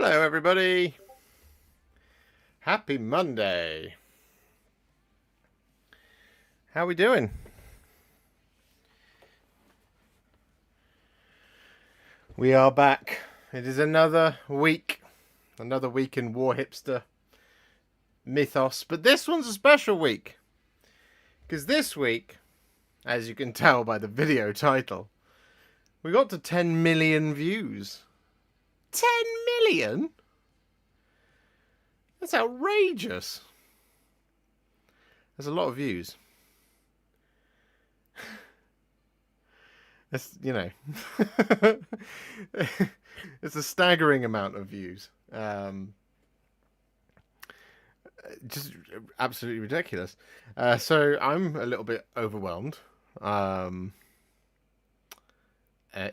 Hello, everybody. Happy Monday. How we doing? We are back. It is another week in Warhipster mythos, but this one's a special week because this week, as you can tell by the video title, we got to 10 million views. 10 million? That's outrageous. There's a lot of views. It's, you know, it's a staggering amount of views. Just absolutely ridiculous. So I'm a little bit overwhelmed,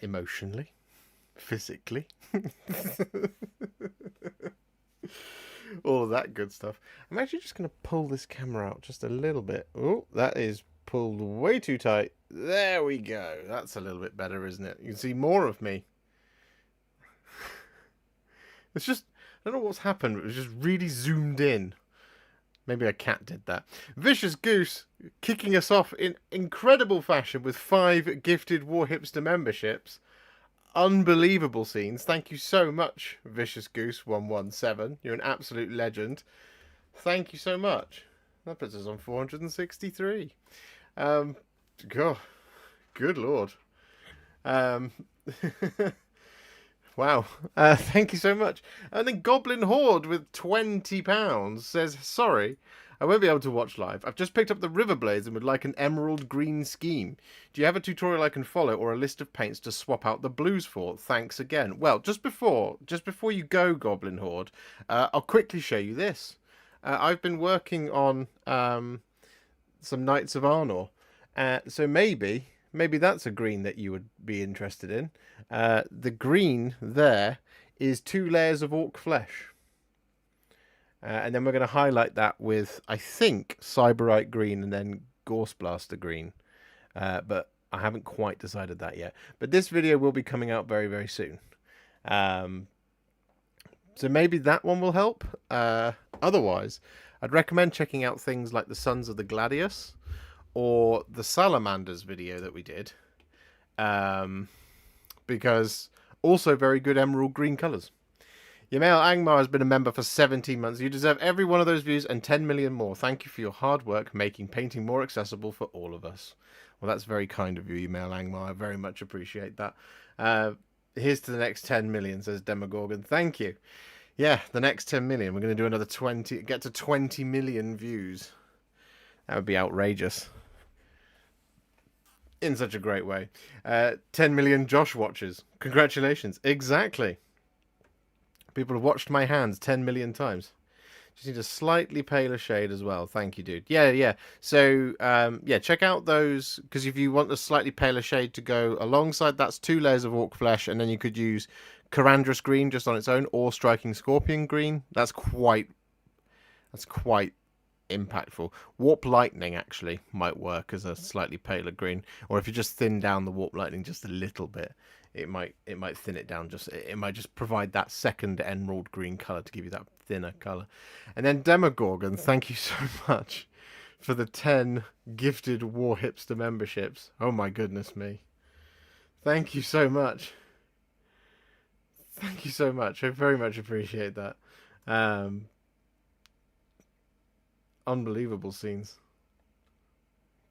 emotionally, physically, all of that good stuff. I'm actually just going to pull this camera out just a little bit. Oh, that is pulled way too tight. There we go. That's a little bit better, isn't it? You can see more of me. It's just, I don't know what's happened. It was just really zoomed in. Maybe a cat did that. Vicious Goose kicking us off in incredible fashion with 5 gifted Warhipster memberships. Unbelievable scenes. Thank you so much, Vicious Goose 117. You're an absolute legend. Thank you so much. That puts us on 463. God, good lord. Wow. Thank you so much. And then Goblin Horde with £20 says, sorry, I won't be able to watch live. I've just picked up the Riverblades and would like an emerald green scheme. Do you have a tutorial I can follow or a list of paints to swap out the blues for? Thanks again. Well, just before you go, Goblin Horde, I'll quickly show you this. I've been working on some Knights of Arnor. So maybe that's a green that you would be interested in. The green there is 2 layers of orc flesh. And then we're going to highlight that with, I think, Cyberite green and then Gorse Blaster green. But I haven't quite decided that yet. But this video will be coming out very, very soon. So maybe that one will help. Otherwise, I'd recommend checking out things like the Sons of the Gladius or the Salamanders video that we did. Because also very good emerald green colours. Yamail Angmar has been a member for 17 months. You deserve every one of those views and 10 million more. Thank you for your hard work making painting more accessible for all of us. Well, that's very kind of you, Yamail Angmar. I very much appreciate that. Here's to the next 10 million, says Demogorgon. Thank you. Yeah, the next 10 million. We're going to do another 20, get to 20 million views. That would be outrageous. In such a great way. 10 million Josh watches. Congratulations. Exactly. People have watched my hands 10 million times. Just need a slightly paler shade as well. Thank you, dude. Yeah. So, yeah, check out those, because if you want a slightly paler shade to go alongside, that's 2 layers of orc flesh, and then you could use Corandrus green just on its own, or Striking Scorpion green. That's quite impactful. Warp Lightning actually might work as a slightly paler green, or if you just thin down the Warp Lightning just a little bit, it might thin it down. It might just provide that second emerald green color to give you that thinner color. And then Demogorgon, thank you so much for the 10 gifted Warhipster memberships. Oh my goodness me. Thank you so much. Thank you so much. I very much appreciate that. Unbelievable scenes.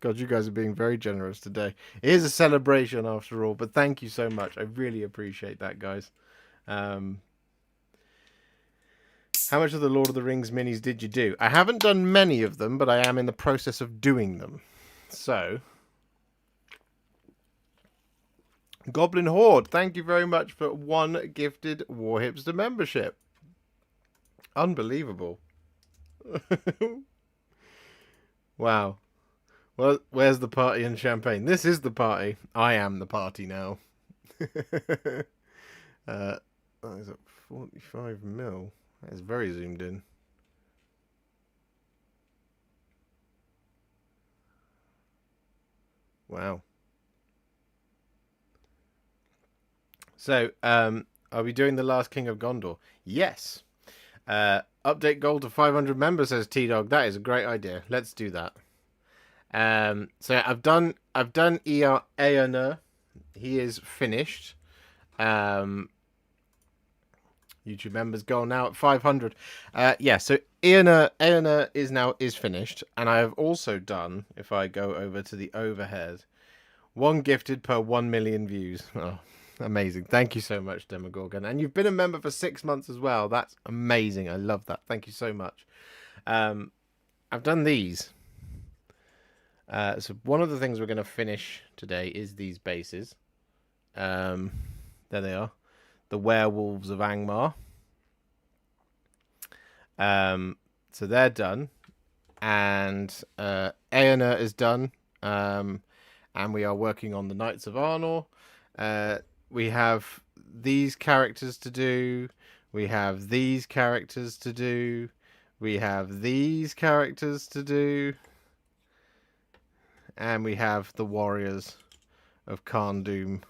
God, you guys are being very generous today. It is a celebration after all, but thank you so much. I really appreciate that, guys. How much of the Lord of the Rings minis did you do? I haven't done many of them, but I am in the process of doing them. So, Goblin Horde, thank you very much for 1 gifted Warhipster membership. Unbelievable. Wow. Well, where's the party and champagne? This is the party. I am the party now. That is at 45 mil. That is very zoomed in. Wow. So, Are we doing the Last King of Gondor? Yes. Update goal to 500 members, says T-Dog. That is a great idea. Let's do that. So I've done Eoner. He is finished. YouTube members goal now at 500. Yeah, so Eoner is finished, and I have also done, if I go over to the overhead, 1 gifted per 1 million views. Oh, amazing. Thank you so much, Demogorgon. And you've been a member for 6 months as well. That's amazing. I love that. Thank you so much. I've done these. So one of the things we're going to finish today is these bases. There they are. The Werewolves of Angmar. So they're done. And Eoner is done. And we are working on the Knights of Arnor. We have these characters to do. We have these characters to do. We have these characters to do. And we have the Warriors of Kharndoom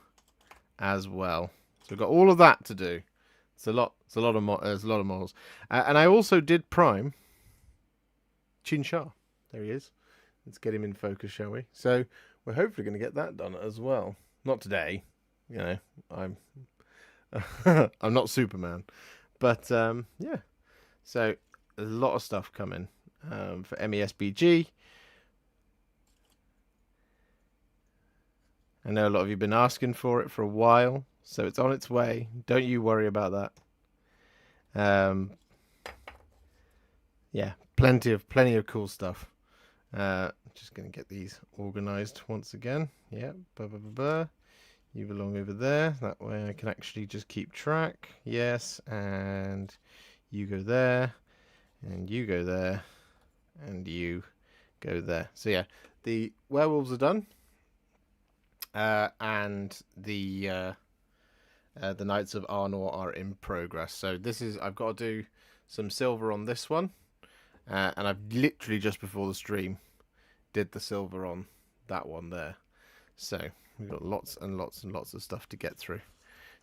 as well. So we've got all of that to do. It's a lot. There's a lot of models. And I also did prime Chin Shah. There he is. Let's get him in focus, shall we? So we're hopefully going to get that done as well. Not today, you know. I'm I'm not Superman, but yeah. So there's a lot of stuff coming for MESBG. I know a lot of you have been asking for it for a while, so it's on its way. Don't you worry about that. Yeah, plenty of cool stuff. Just gonna get these organized once again. Yeah, you belong over there. That way I can actually just keep track. Yes, and you go there, and you go there, and you go there. So yeah, the werewolves are done. And the Knights of Arnor are in progress. So this is, I've got to do some silver on this one, and I've literally just before the stream did the silver on that one there. So we've got lots and lots and lots of stuff to get through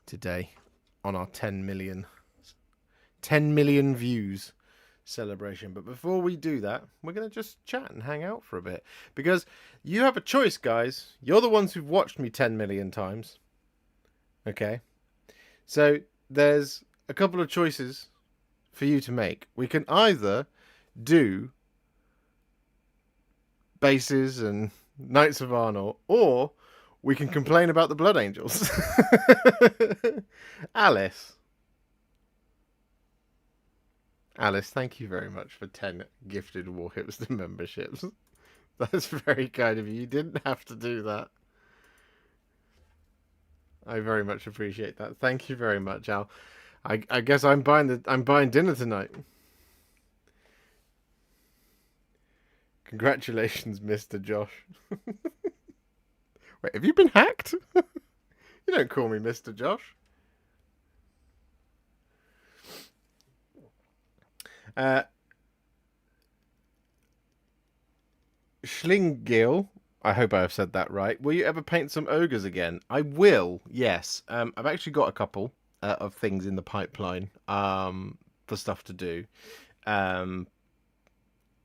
today on our 10 million views celebration. But before we do that, we're going to just chat and hang out for a bit, because you have a choice, guys. You're the ones who've watched me 10 million times. Okay, so there's a couple of choices for you to make. We can either do bases and Knights of Arnor, or we can complain about the Blood Angels. Alice, thank you very much for 10 gifted Warhipster memberships. That's very kind of you. You didn't have to do that. I very much appreciate that. Thank you very much, Al. I guess I'm buying dinner tonight. Congratulations, Mr. Josh. Wait, have you been hacked? You don't call me Mr. Josh. Schlingil, I hope I have said that right. Will you ever paint some ogres again? I will, yes. I've actually got a couple of things in the pipeline for stuff to do.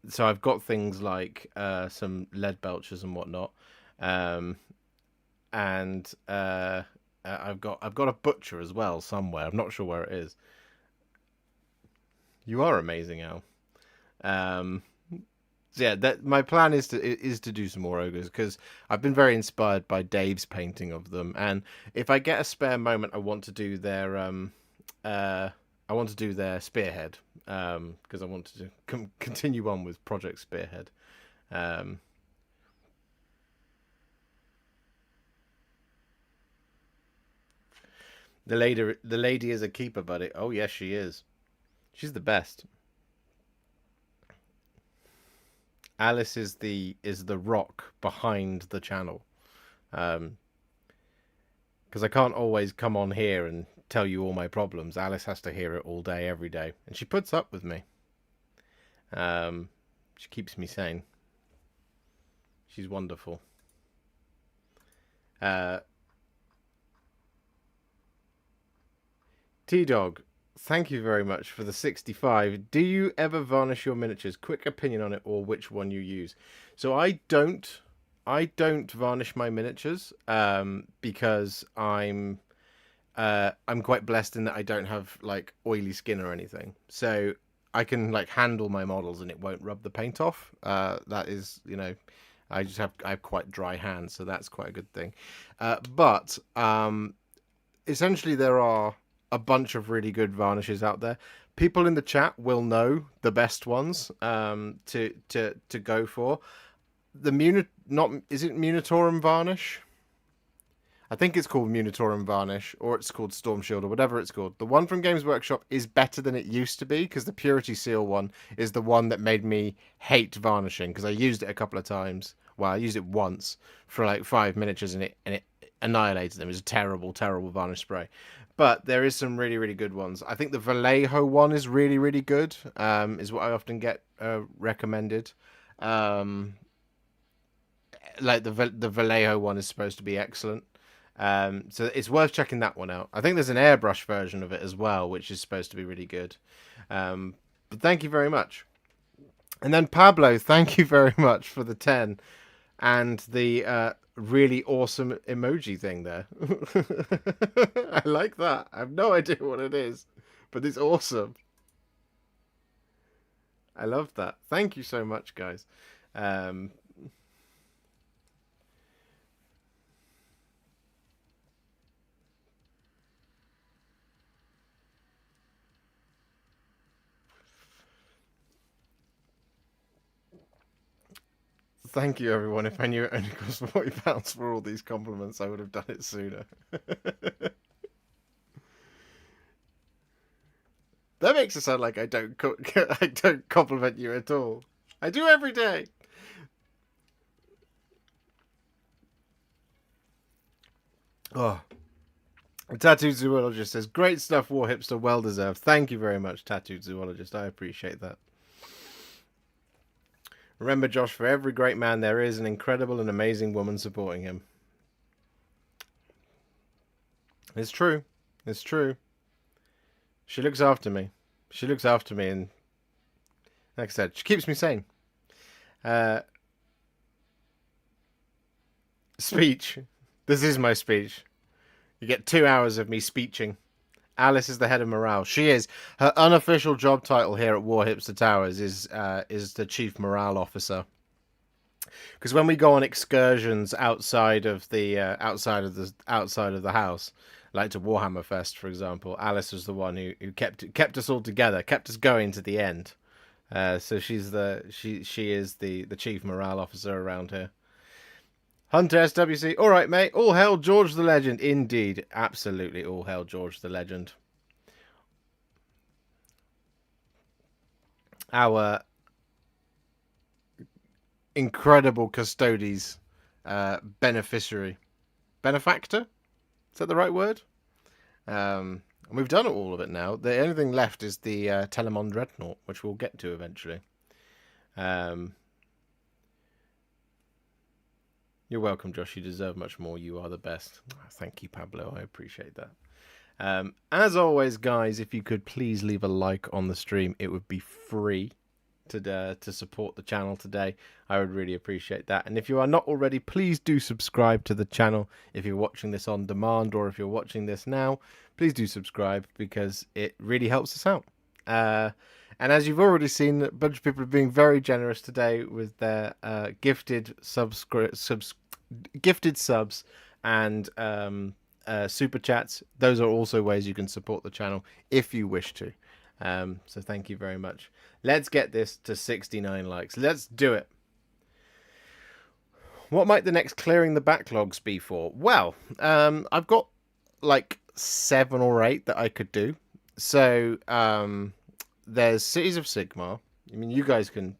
So I've got things like some lead belchers and whatnot, and I've got a butcher as well somewhere. I'm not sure where it is. You are amazing, Al. So yeah, that my plan is to do some more ogres, because I've been very inspired by Dave's painting of them, and if I get a spare moment, I want to do their spearhead, because I want to continue on with Project Spearhead. The lady is a keeper, buddy. Oh yes, she is. She's the best. Alice is the rock behind the channel, because I can't always come on here and tell you all my problems. Alice has to hear it all day, every day, and she puts up with me. She keeps me sane. She's wonderful. T-Dog, thank you very much for the 65. Do you ever varnish your miniatures? Quick opinion on it, or which one you use. So I don't varnish my miniatures because I'm quite blessed in that I don't have like oily skin or anything. So I can like handle my models and it won't rub the paint off. That is, you know, I have quite dry hands, so that's quite a good thing. But essentially there are a bunch of really good varnishes out there. People in the chat will know the best ones to go for. Is it Munitorum varnish? I think it's called Munitorum varnish, or it's called Storm Shield, or whatever it's called. The one from Games Workshop is better than it used to be, because the Purity Seal one is the one that made me hate varnishing, because I used it a couple of times. Well, I used it once for like 5 miniatures, and it annihilated them. It was a terrible, terrible varnish spray. But there is some really, really good ones. I think the Vallejo one is really, really good, is what I often get recommended. Like the Vallejo one is supposed to be excellent. So it's worth checking that one out. I think there's an airbrush version of it as well, which is supposed to be really good. But thank you very much. And then Pablo, thank you very much for the 10 and the really awesome emoji thing there. I like that. I have no idea what it is, but it's awesome. I love that. Thank you so much, guys. Thank you, everyone. If I knew it only cost £40 for all these compliments, I would have done it sooner. That makes it sound like I don't compliment you at all. I do every day. Oh, Tattooed Zoologist says, great stuff, Warhipster, well deserved. Thank you very much, Tattooed Zoologist. I appreciate that. Remember, Josh, for every great man, there is an incredible and amazing woman supporting him. It's true. It's true. She looks after me. She looks after me, and like I said, she keeps me sane. Speech. This is my speech. You get 2 hours of me speeching. Alice is the head of morale. She is. Her unofficial job title here at Warhipster Towers is the chief morale officer. Because when we go on excursions outside of the house, like to Warhammer Fest, for example, Alice was the one who kept us all together, kept us going to the end. So she is the chief morale officer around here. Hunter SWC, all right, mate. All hail George the Legend. Indeed, absolutely, all hail George the Legend. Our incredible custodes, benefactor. Is that the right word? And we've done all of it now. The only thing left is the Telemon Dreadnought, which we'll get to eventually. You're welcome, Josh. You deserve much more. You are the best. Thank you, Pablo. I appreciate that. As always, guys, if you could please leave a like on the stream, it would be free to support the channel today. I would really appreciate that. And if you are not already, please do subscribe to the channel. If you're watching this on demand or if you're watching this now, please do subscribe because it really helps us out. And as you've already seen, a bunch of people are being very generous today with their gifted subs and super chats. Those are also ways you can support the channel if you wish to. So thank you very much. Let's get this to 69 likes. Let's do it. What might the next clearing the backlogs be for? Well, I've got like 7 or 8 that I could do. So there's Cities of Sigmar. I mean, you guys can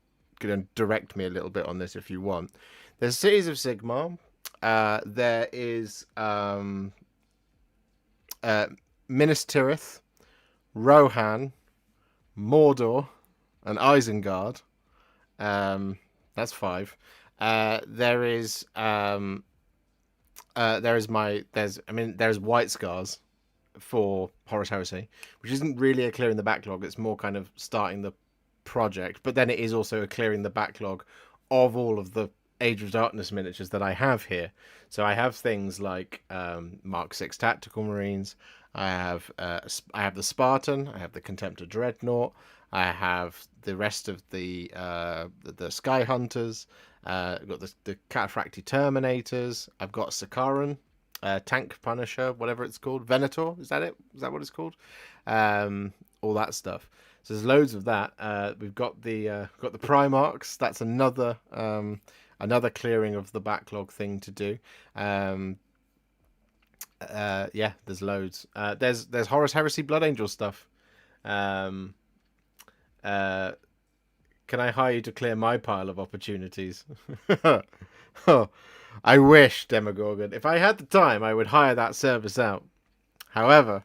direct me a little bit on this if you want. There's Cities of Sigmar. There is Minas Tirith, Rohan, Mordor, and Isengard. That's 5. There's White Scars, for Horus Heresy, which isn't really a clearing the backlog. It's more kind of starting the project, but then it is also a clearing the backlog of all of the Age of Darkness miniatures that I have here. So I have things like Mark 6 Tactical Marines. I have the Spartan. I have the Contemptor Dreadnought. I have the rest of the Sky Hunters. I've got the Cataphracti Terminators. I've got Sakaran, Tank Punisher, whatever it's called. Venator, is that it? Is that what it's called? All that stuff. So there's loads of that. We've got the Primarchs. That's another clearing of the backlog thing to do. Yeah, there's loads. There's Horus Heresy Blood Angel stuff. Can I hire you to clear my pile of opportunities? Oh, I wish, Demogorgon. If I had the time, I would hire that service out. However,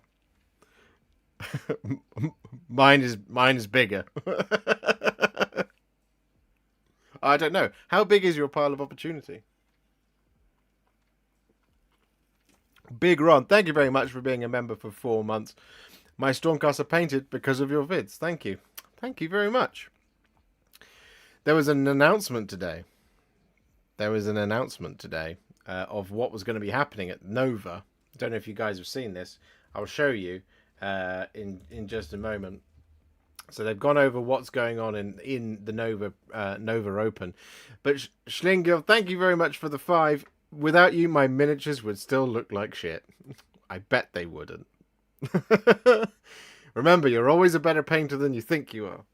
mine is bigger. I don't know. How big is your pile of opportunity? Big Ron, thank you very much for being a member for 4 months. My Stormcasts are painted because of your vids. Thank you. Thank you very much. There was an announcement today. Of what was going to be happening at Nova. I don't know if you guys have seen this. I'll show you in just a moment. So they've gone over what's going on in the Nova Open. But Schlinger, thank you very much for the 5. Without you, my miniatures would still look like shit. I bet they wouldn't. Remember, you're always a better painter than you think you are.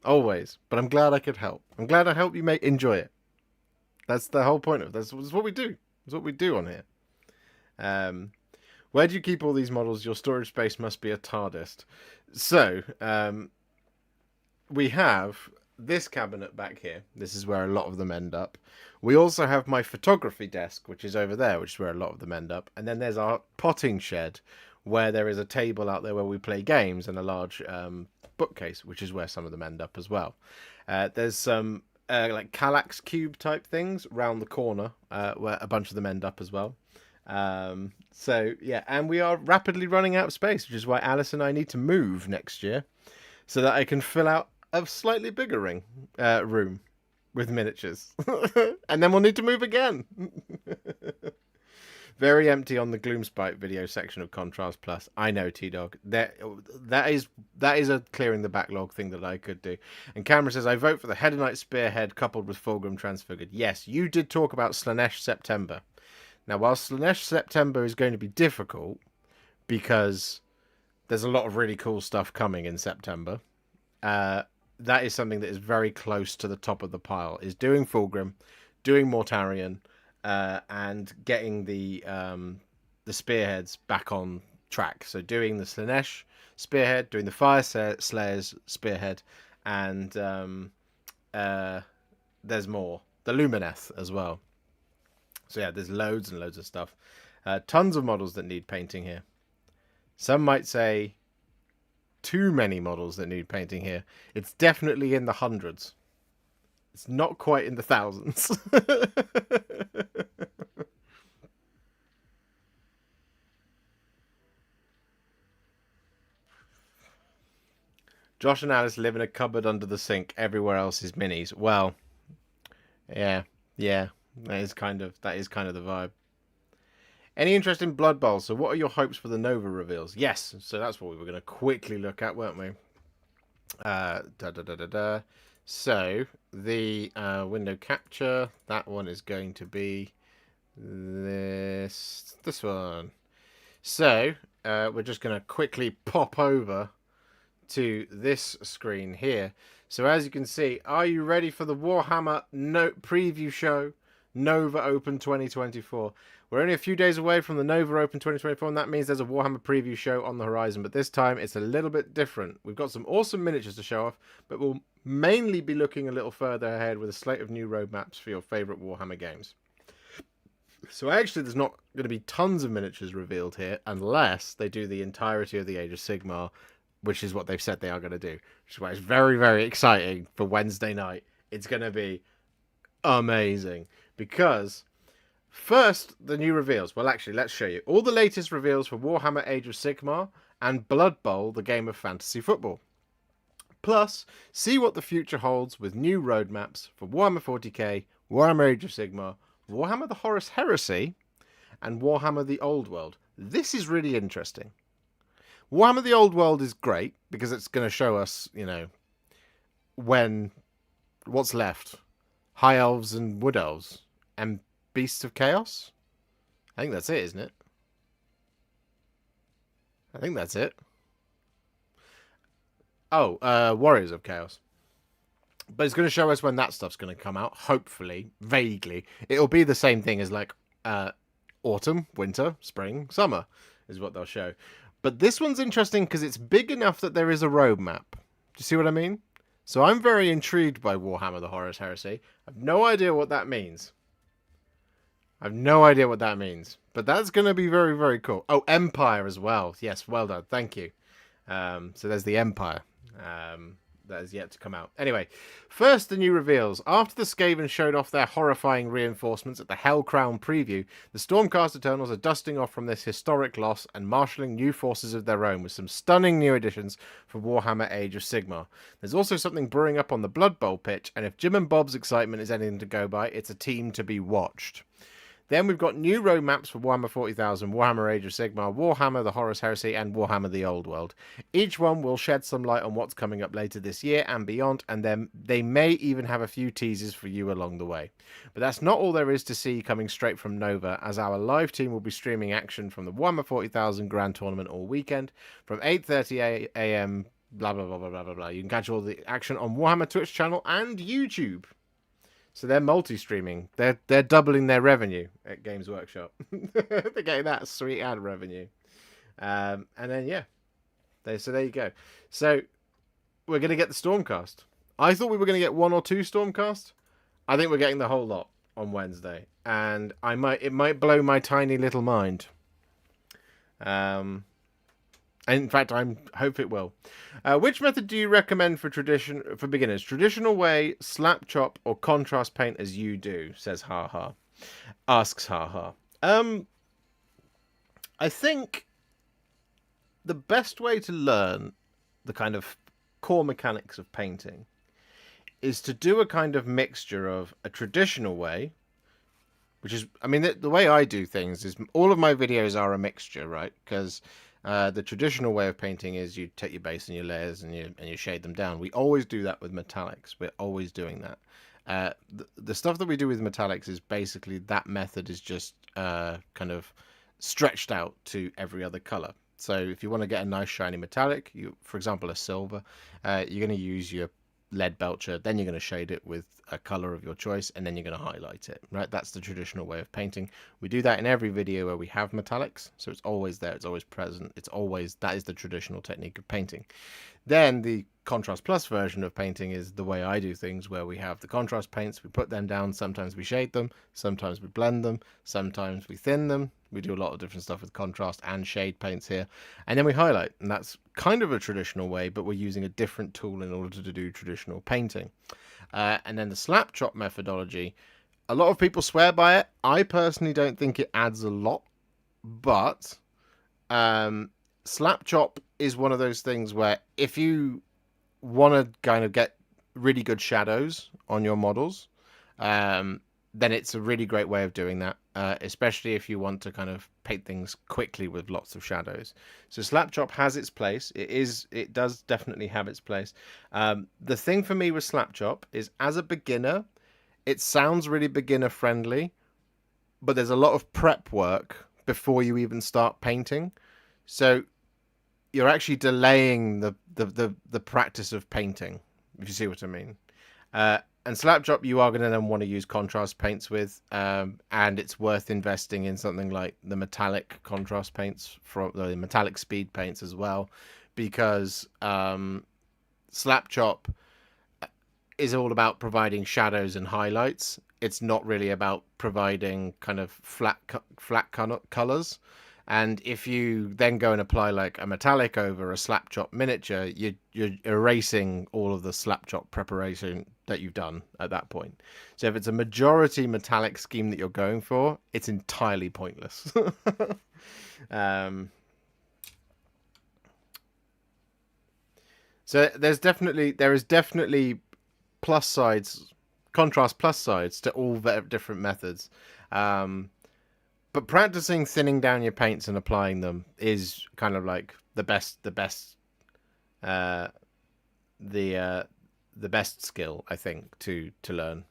Always. But I'm glad I could help. I'm glad I helped you enjoy it. That's the whole point of it. That's what we do. That's what we do on here. Where do you keep all these models? Your storage space must be a TARDIS. So, we have this cabinet back here. This is where a lot of them end up. We also have my photography desk, which is over there, which is where a lot of them end up. And then there's our potting shed, where there is a table out there where we play games, and a large bookcase, which is where some of them end up as well. There's some like Kallax cube type things round the corner, where a bunch of them end up as well. So yeah, and we are rapidly running out of space, which is why Alice and I need to move next year, so that I can fill out a slightly bigger room with miniatures. And then we'll need to move again. Very empty on the Gloomspite video section of Contrast Plus. I know, T-Dog. That is a clearing the backlog thing that I could do. And Cameron says, I vote for the Hedonite Spearhead coupled with Fulgrim Transfigured. Yes, you did talk about Slanesh September. Now, while Slanesh September is going to be difficult, because there's a lot of really cool stuff coming in September, that is something that is very close to the top of the pile, is doing Fulgrim, doing Mortarion, and getting the spearheads back on track. So doing the Slanesh spearhead, doing the Fire Slayers spearhead, and there's more. The Lumineth as well. So yeah, there's loads and loads of stuff. Tons of models that need painting here. Some might say too many models that need painting here. It's definitely in the hundreds. It's not quite in the thousands. Josh and Alice live in a cupboard under the sink. Everywhere else is minis. Well, yeah. That is kind of the vibe. Any interest in Blood Bowl? So what are your hopes for the Nova reveals? Yes, so that's what we were going to quickly look at, weren't we? So the window capture, that one is going to be this one. So we're just going to quickly pop over to this screen here. So as you can see, are you ready for the Warhammer preview show, Nova Open 2024? We're only a few days away from the Nova Open 2024, and that means there's a Warhammer preview show on the horizon. But this time, it's a little bit different. We've got some awesome miniatures to show off, but we'll mainly be looking a little further ahead with a slate of new roadmaps for your favourite Warhammer games. So actually, there's not going to be tons of miniatures revealed here, unless they do the entirety of the Age of Sigmar, which is what they've said they are going to do. Which is why it's very, very exciting for Wednesday night. It's going to be amazing, because First, the new reveals. Well, actually, let's show you. All the latest reveals for Warhammer Age of Sigmar and Blood Bowl, the game of fantasy football. Plus, see what the future holds with new roadmaps for Warhammer 40k, Warhammer Age of Sigmar, Warhammer the Horus Heresy, and Warhammer the Old World. This is really interesting. Warhammer the Old World is great because it's going to show us, you know, what's left. High Elves and Wood Elves. And Beasts of Chaos? I think that's it, isn't it? I think that's it. Oh, Warriors of Chaos. But it's going to show us when that stuff's going to come out, hopefully, vaguely. It'll be the same thing as, like, autumn, winter, spring, summer, is what they'll show. But this one's interesting because it's big enough that there is a roadmap. Do you see what I mean? So I'm very intrigued by Warhammer the Horus Heresy. I've no idea what that means. But that's going to be very, very cool. Oh, Empire as well. Yes, well done. Thank you. So there's the Empire. That is yet to come out. Anyway, first the new reveals. After the Scaven showed off their horrifying reinforcements at the Hellcrown preview, the Stormcast Eternals are dusting off from this historic loss and marshalling new forces of their own with some stunning new additions for Warhammer Age of Sigmar. There's also something brewing up on the Blood Bowl pitch, and if Jim and Bob's excitement is anything to go by, it's a team to be watched. Then we've got new roadmaps for Warhammer 40,000, Warhammer Age of Sigmar, Warhammer the Horus Heresy, and Warhammer the Old World. Each one will shed some light on what's coming up later this year and beyond, and then they may even have a few teasers for you along the way. But that's not all there is to see coming straight from Nova, as our live team will be streaming action from the Warhammer 40,000 Grand Tournament all weekend from 8:30 a.m. blah blah blah blah blah blah. You can catch all the action on Warhammer Twitch channel and YouTube. So they're multi-streaming. They're doubling their revenue at Games Workshop. They're getting that sweet ad revenue. And then, yeah. So there you go. So we're going to get the Stormcast. I thought we were going to get 1 or 2 Stormcast. I think we're getting the whole lot on Wednesday. And it might blow my tiny little mind. In fact, I hope it will. Which method do you recommend for beginners? Traditional way, slap chop, or contrast paint as you do? Says haha. Asks haha. I think the best way to learn the kind of core mechanics of painting is to do a kind of mixture of a traditional way, which is, I mean, the way I do things is all of my videos are a mixture, right? Because the traditional way of painting is you take your base and your layers and you shade them down. We always do that with metallics. We're always doing that. The stuff that we do with metallics is basically that method is just kind of stretched out to every other color. So if you want to get a nice shiny metallic, for example, a silver, you're going to use your lead belcher, then you're going to shade it with a color of your choice, and then you're going to highlight it, right? That's the traditional way of painting. We do that in every video where we have metallics, so it's always there, it's always present, that is the traditional technique of painting. Then the contrast plus version of painting is the way I do things, where we have the contrast paints, we put them down, sometimes we shade them, sometimes we blend them, sometimes we thin them. We do a lot of different stuff with contrast and shade paints here. And then we highlight, and that's kind of a traditional way, but we're using a different tool in order to do traditional painting. And then the slap chop methodology, a lot of people swear by it. I personally don't think it adds a lot, but slap chop is one of those things where if you want to kind of get really good shadows on your models, then it's a really great way of doing that, especially if you want to kind of paint things quickly with lots of shadows. So slap chop has its place. It does definitely have its place. The thing for me with slap chop is, as a beginner, it sounds really beginner friendly, but there's a lot of prep work before you even start painting. So you're actually delaying the practice of painting, if you see what I mean. And slap chop, you are going to then want to use contrast paints with, and it's worth investing in something like the metallic contrast paints, from the metallic speed paints as well, because slap chop is all about providing shadows and highlights. It's not really about providing kind of flat colors. And if you then go and apply like a metallic over a slap chop miniature, you're erasing all of the slap chop preparation that you've done at that point. So if it's a majority metallic scheme that you're going for, it's entirely pointless. So there is definitely plus sides, contrast plus sides to all the different methods. But practicing thinning down your paints and applying them is kind of like the best skill, I think, to learn.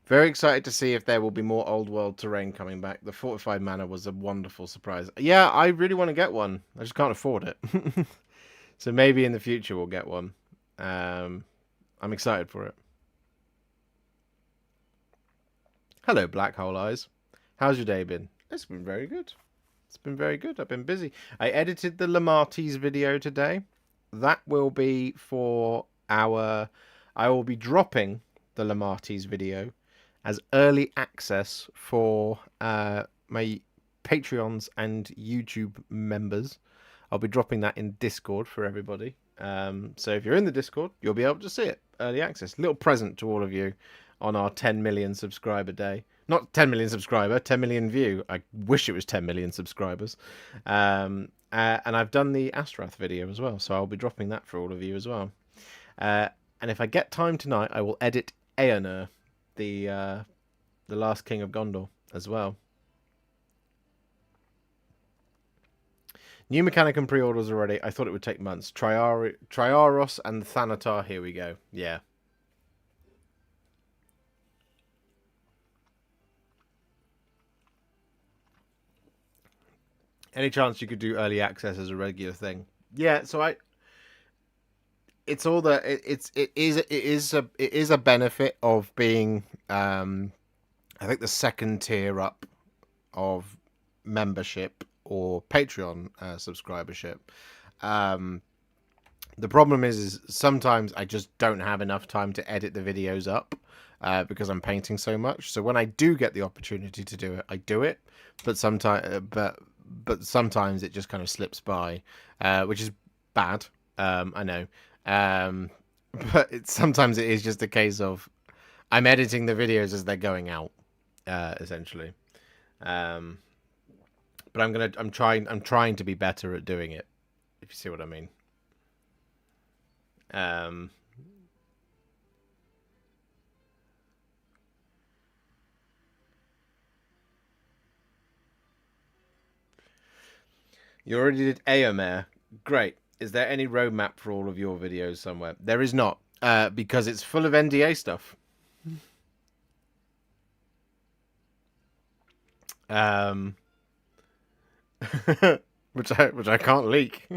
Very excited to see if there will be more old world terrain coming back. The fortified manor was a wonderful surprise. Yeah, I really want to get one. I just can't afford it. So maybe in the future we'll get one. I'm excited for it. Hello, Black Hole Eyes. How's your day been? It's been very good. It's been very good. I've been busy. I edited the Lamarties video today. That will be for our... I will be dropping the Lamarties video as early access for my Patreons and YouTube members. I'll be dropping that in Discord for everybody. So if you're in the Discord, you'll be able to see it. Early access. Little present to all of you on our 10 million subscriber day. Not 10 million subscriber, 10 million view. I wish it was 10 million subscribers. And I've done the Astrath video as well, so I'll be dropping that for all of you as well. And if I get time tonight, I will edit Aeonir, the last king of Gondor, as well. New mechanic and pre-orders already. I thought it would take months. Triaros and Thanatar. Here we go. Yeah. Any chance you could do early access as a regular thing? Yeah. So it's all that it is a benefit of being I think the second tier up of membership or Patreon subscribership. The problem is sometimes I just don't have enough time to edit the videos up because I'm painting so much. So when I do get the opportunity to do it, I do it. But sometimes it just kind of slips by, which is bad. I know. But sometimes it is just a case of I'm editing the videos as they're going out, essentially. But I'm trying to be better at doing it, if you see what I mean. You already did Aomer. Great. Is there any roadmap for all of your videos somewhere? There is not, because it's full of NDA stuff. which I can't leak.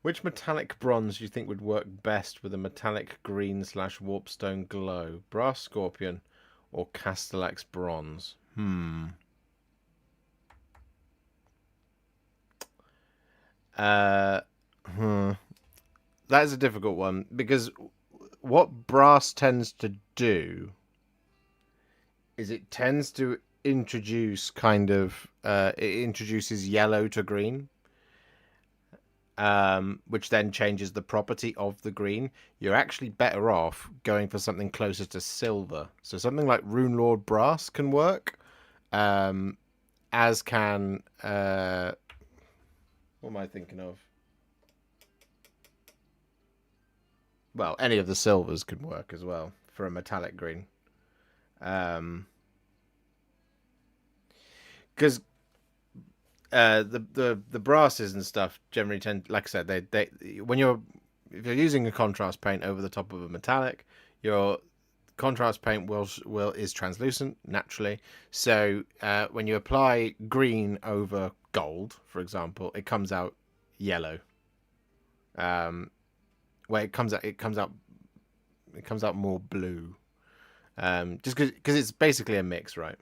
Which metallic bronze do you think would work best with a metallic green / warpstone glow? Brass scorpion or Castellax bronze? That is a difficult one, because what brass tends to do is it tends to introduce it introduces yellow to green, which then changes the property of the green. You're actually better off going for something closer to silver. So something like Runelord brass can work, as can what am I thinking of? Well, any of the silvers could work as well for a metallic green. Because the brasses and stuff generally tend, like I said, they if you're using a contrast paint over the top of a metallic, your contrast paint is translucent naturally. So when you apply green over gold, for example, it comes out yellow. Where it comes out more blue. Just because it's basically a mix, right?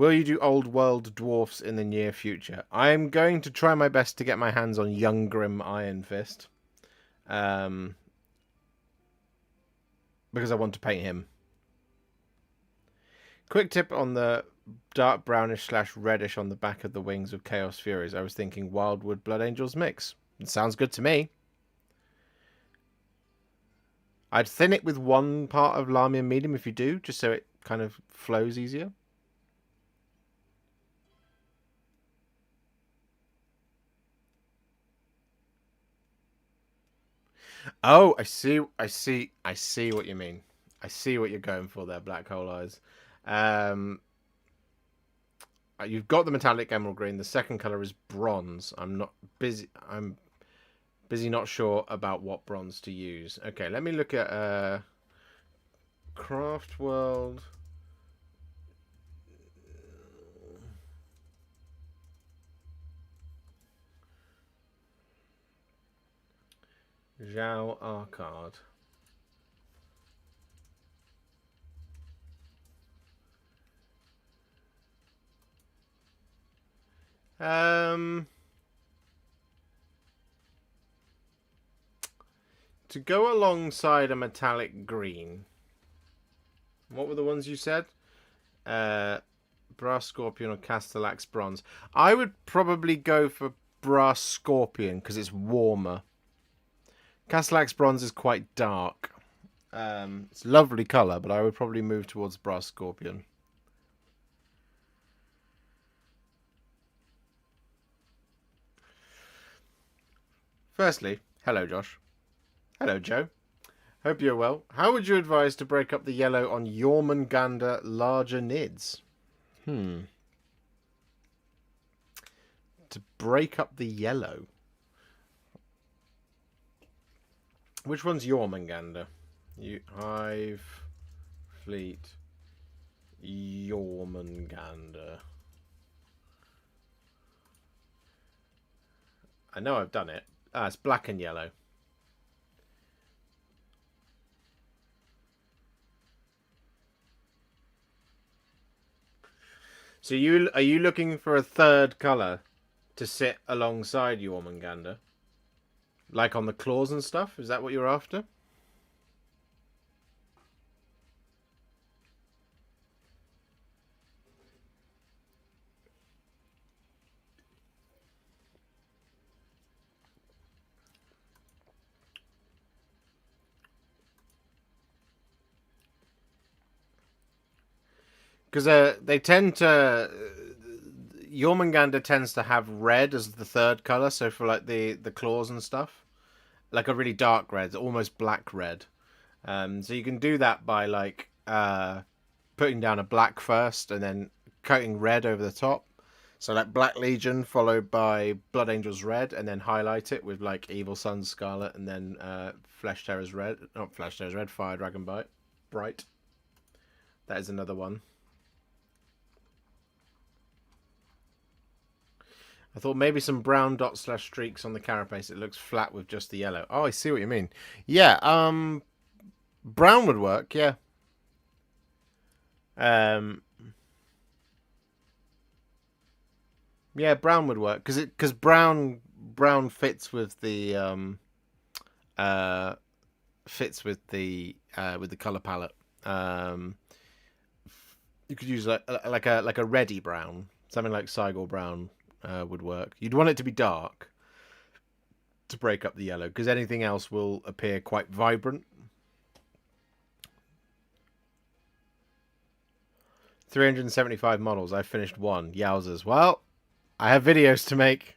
Will you do old world dwarfs in the near future? I'm going to try my best to get my hands on Young Grim Iron Fist. Because I want to paint him. Quick tip on the dark brownish / reddish on the back of the wings of Chaos Furies. I was thinking Wildwood Blood Angels mix. It sounds good to me. I'd thin it with one part of Lamia medium if you do, just so it kind of flows easier. Oh, I see what you mean. I see what you're going for there, Black Hole Eyes. You've got the metallic emerald green. The second color is bronze. I'm busy not sure about what bronze to use. Okay, let me look at Craft World. Zhao Arcade. To go alongside a metallic green. What were the ones you said? Brass Scorpion or Castellax Bronze. I would probably go for Brass Scorpion because it's warmer. Castellax Bronze is quite dark. It's a lovely colour, but I would probably move towards Brass Scorpion. Firstly, hello Josh. Hello Joe. Hope you're well. How would you advise to break up the yellow on Jormungandr larger nids? To break up the yellow. Which one's Jormungandr? Hive, Fleet, Jormungandr. I know I've done it. Ah, it's black and yellow. So are you looking for a third colour to sit alongside Jormungandr? Like on the claws and stuff? Is that what you're after? Because they tend to... Jormungandr tends to have red as the third colour, so for like the claws and stuff. Like a really dark red, almost black red. So you can do that by like putting down a black first and then coating red over the top. So like Black Legion followed by Blood Angels red, and then highlight it with like Evil Sun's scarlet, and then Flesh Terror's red. Not Flesh Terror's red, Fire Dragon Bright. That is another one. I thought maybe some brown dots / streaks on the carapace. It looks flat with just the yellow. Oh, I see what you mean. Yeah, brown would work, yeah. Yeah, brown would work because brown fits with the color palette. You could use like a reddy brown, something like Sigor brown would work. You'd want it to be dark to break up the yellow because anything else will appear quite vibrant. 375 models. I finished one. Yowzers. Well, I have videos to make.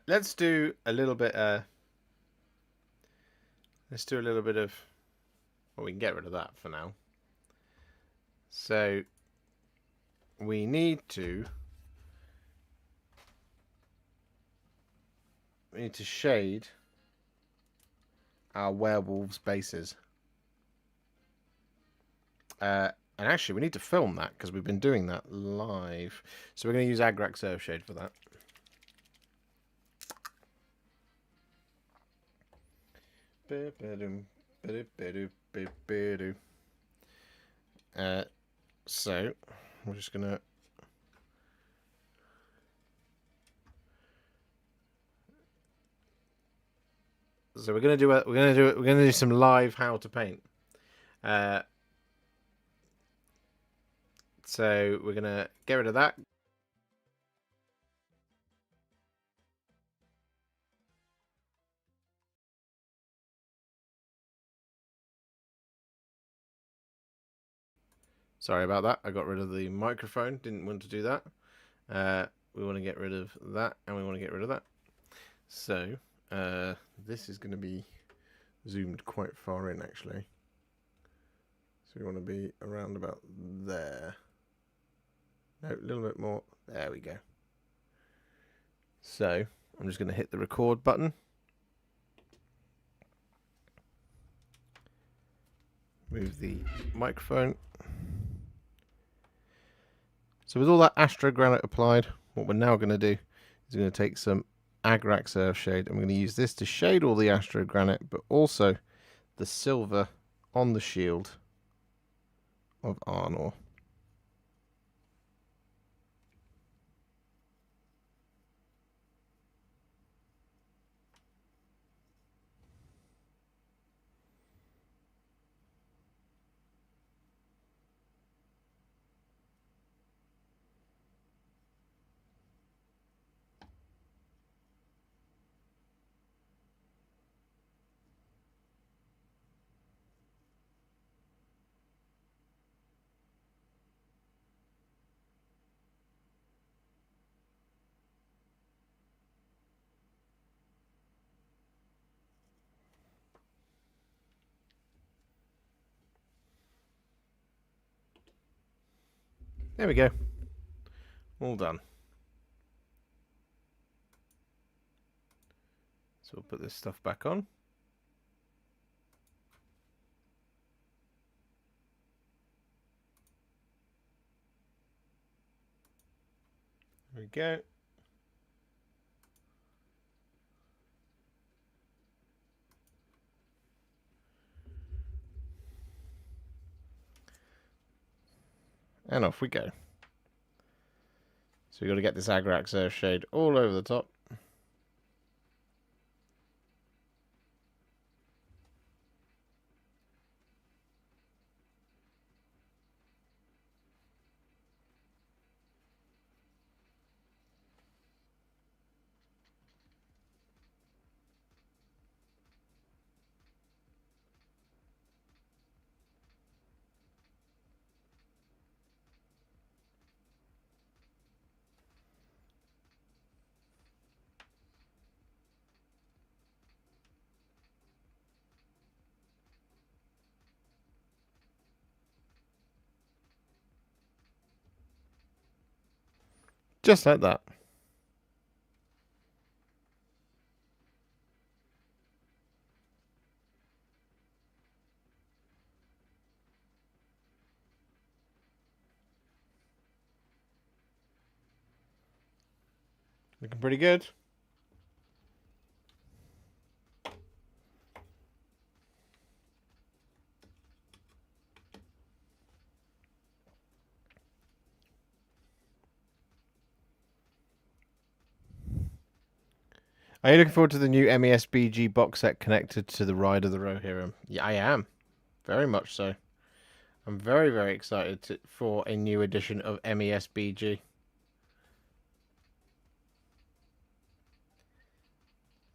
Let's do a little bit. Let's do a little bit of. Well, we can get rid of that for now. So we need to shade our werewolves' bases. And actually, we need to film that because we've been doing that live. So we're going to use Agrak Surfshade for that. So we're just going to... So we're gonna do some live how to paint. So we're gonna get rid of that. Sorry about that. I got rid of the microphone. Didn't want to do that. We want to get rid of that, and we want to get rid of that. So this is going to be zoomed quite far in, actually. So we want to be around about there. No, a little bit more. There we go. So I'm just going to hit the record button. Move the microphone. So with all that Astro Granite applied, what we're now going to do is we're going to take some Agrak Surfshade, and we're going to use this to shade all the Astro Granite, but also the silver on the shield of Arnor. There we go. All done. So we'll put this stuff back on. There we go. And off we go. So we've got to get this Agrak Surfshade all over the top. Just like that. Looking pretty good. Are you looking forward to the new MESBG box set connected to the Ride of the Rohirrim? Yeah, I am. Very much so. I'm very, very excited for a new edition of MESBG.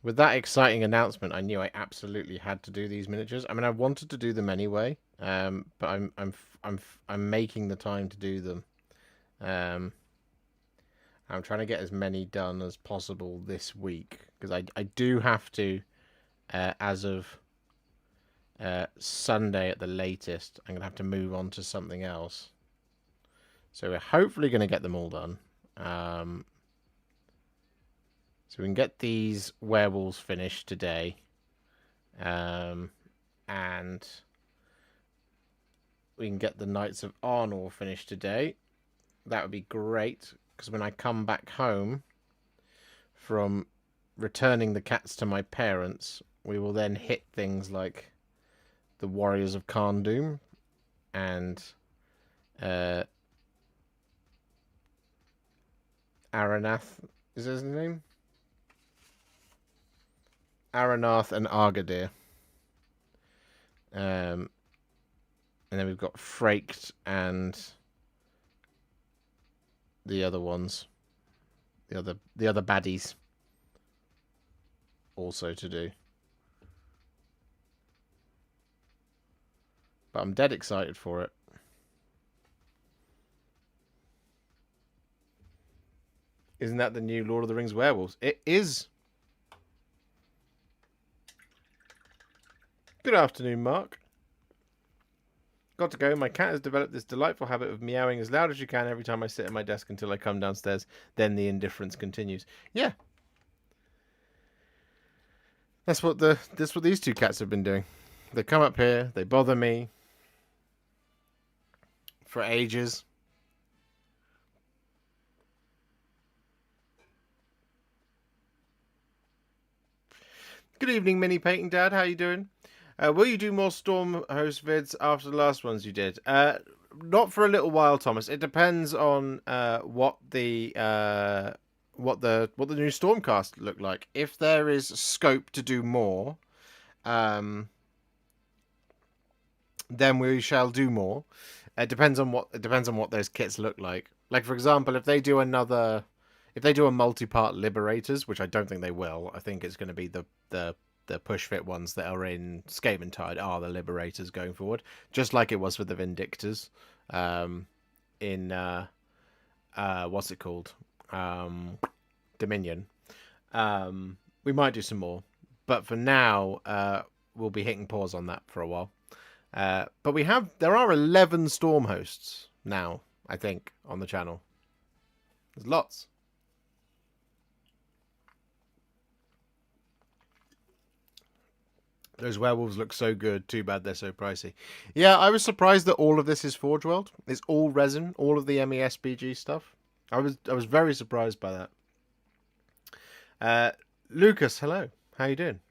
With that exciting announcement, I knew I absolutely had to do these miniatures. I mean, I wanted to do them anyway, but I'm making the time to do them. I'm trying to get as many done as possible this week because I do have to, as of Sunday at the latest, I'm gonna have to move on to something else. So we're hopefully gonna get them all done. So we can get these werewolves finished today. And we can get the Knights of Arnor finished today. That would be great, because when I come back home from returning the cats to my parents, we will then hit things like the Warriors of Kharndoom and Aranath, is his name? Aranath and Argadir. And then we've got Fraked and the other ones. The other baddies also to do. But I'm dead excited for it. Isn't that the new Lord of the Rings werewolves? It is. Good afternoon, Mark. Got to go. My cat has developed this delightful habit of meowing as loud as you can every time I sit at my desk until I come downstairs. Then the indifference continues. Yeah. That's what these two cats have been doing. They come up here, they bother me for ages. Good evening, Mini Painting Dad. How you doing? Will you do more Storm host vids after the last ones you did? Not for a little while, Thomas. It depends on what the new Stormcast look like. If there is scope to do more, then we shall do more. It depends on what those kits look like. Like, for example, if they do a multi-part Liberators, which I don't think they will, I think it's going to be the push fit ones that are in Scaven Tide are the Liberators going forward, just like it was for the Vindictors in what's it called, Dominion. We might do some more, but for now we'll be hitting pause on that for a while. But there are 11 Storm hosts now, I think, on the channel. There's lots. Those werewolves look so good. Too bad they're so pricey. Yeah, I was surprised that all of this is Forge World. It's all resin, all of the MESBG stuff. I was very surprised by that. Lucas, hello. How you doing?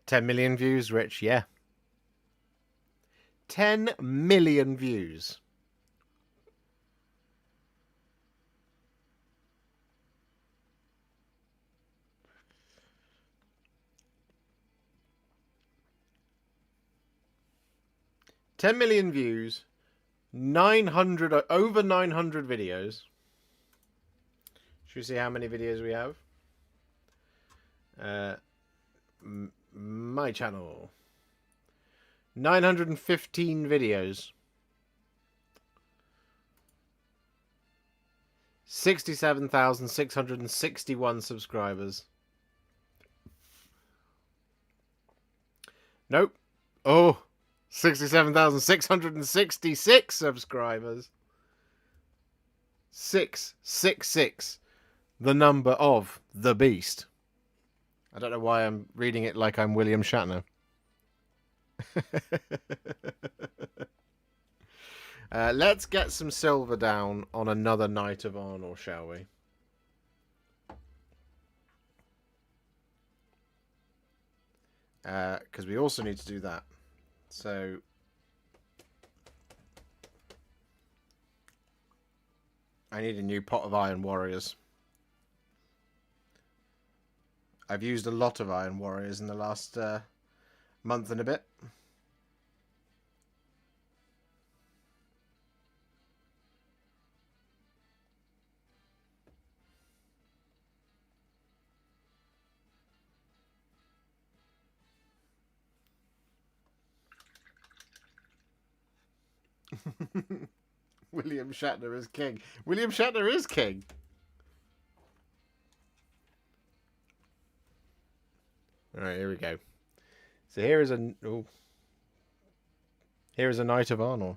10 million views, Rich. Yeah. 10 million views. $10 million views, over 900 videos. Should we see how many videos we have? My channel. 915 videos. 67,661 subscribers. Nope. Oh. 67,666 subscribers. 666. The number of the beast. I don't know why I'm reading it like I'm William Shatner. Let's get some silver down on another Knight of Arnor, shall we? Because we also need to do that. So I need a new pot of Iron Warriors. I've used a lot of Iron Warriors in the last month and a bit. William Shatner is king. William Shatner is king. Alright, here we go. So here is a Knight of Arnor.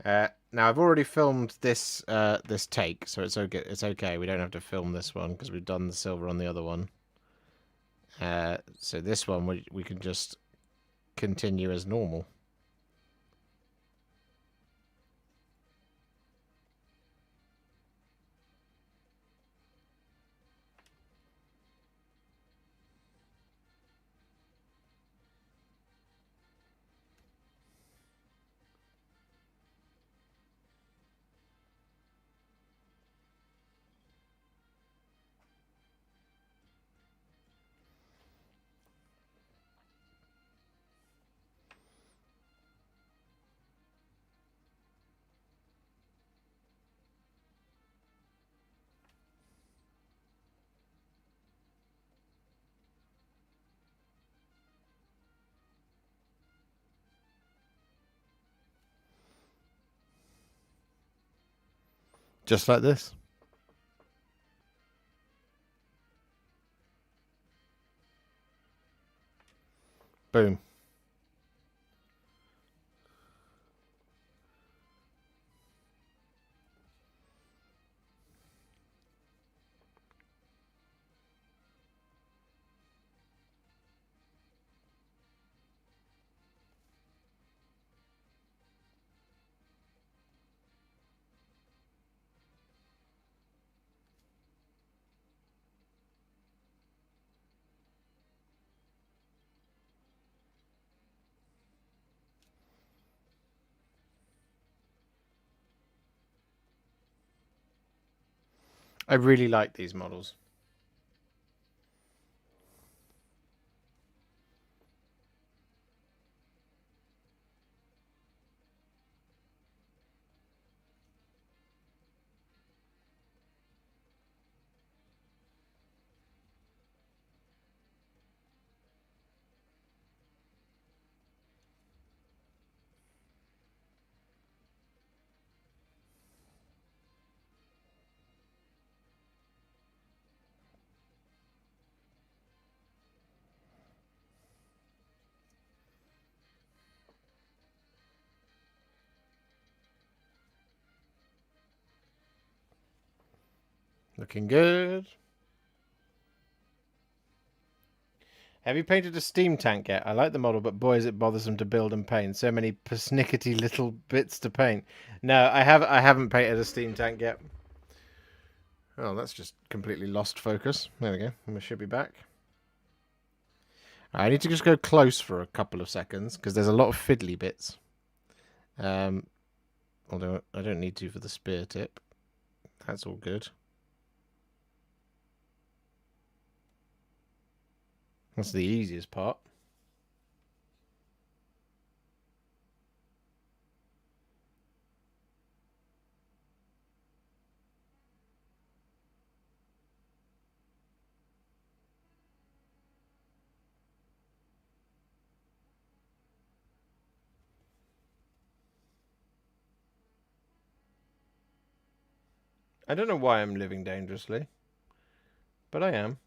Now I've already filmed this this take, so it's okay. It's okay. We don't have to film this one because we've done the silver on the other one. So this one we can just continue as normal. Just like this. Boom. I really like these models. Looking good. Have you painted a steam tank yet? I like the model, but boy, is it bothersome to build and paint. So many persnickety little bits to paint. No, I haven't painted a steam tank yet. Oh, that's just completely lost focus. There we go. We should be back. I need to just go close for a couple of seconds because there's a lot of fiddly bits. Although I don't need to for the spear tip. That's all good. That's the easiest part. I don't know why I'm living dangerously, but I am.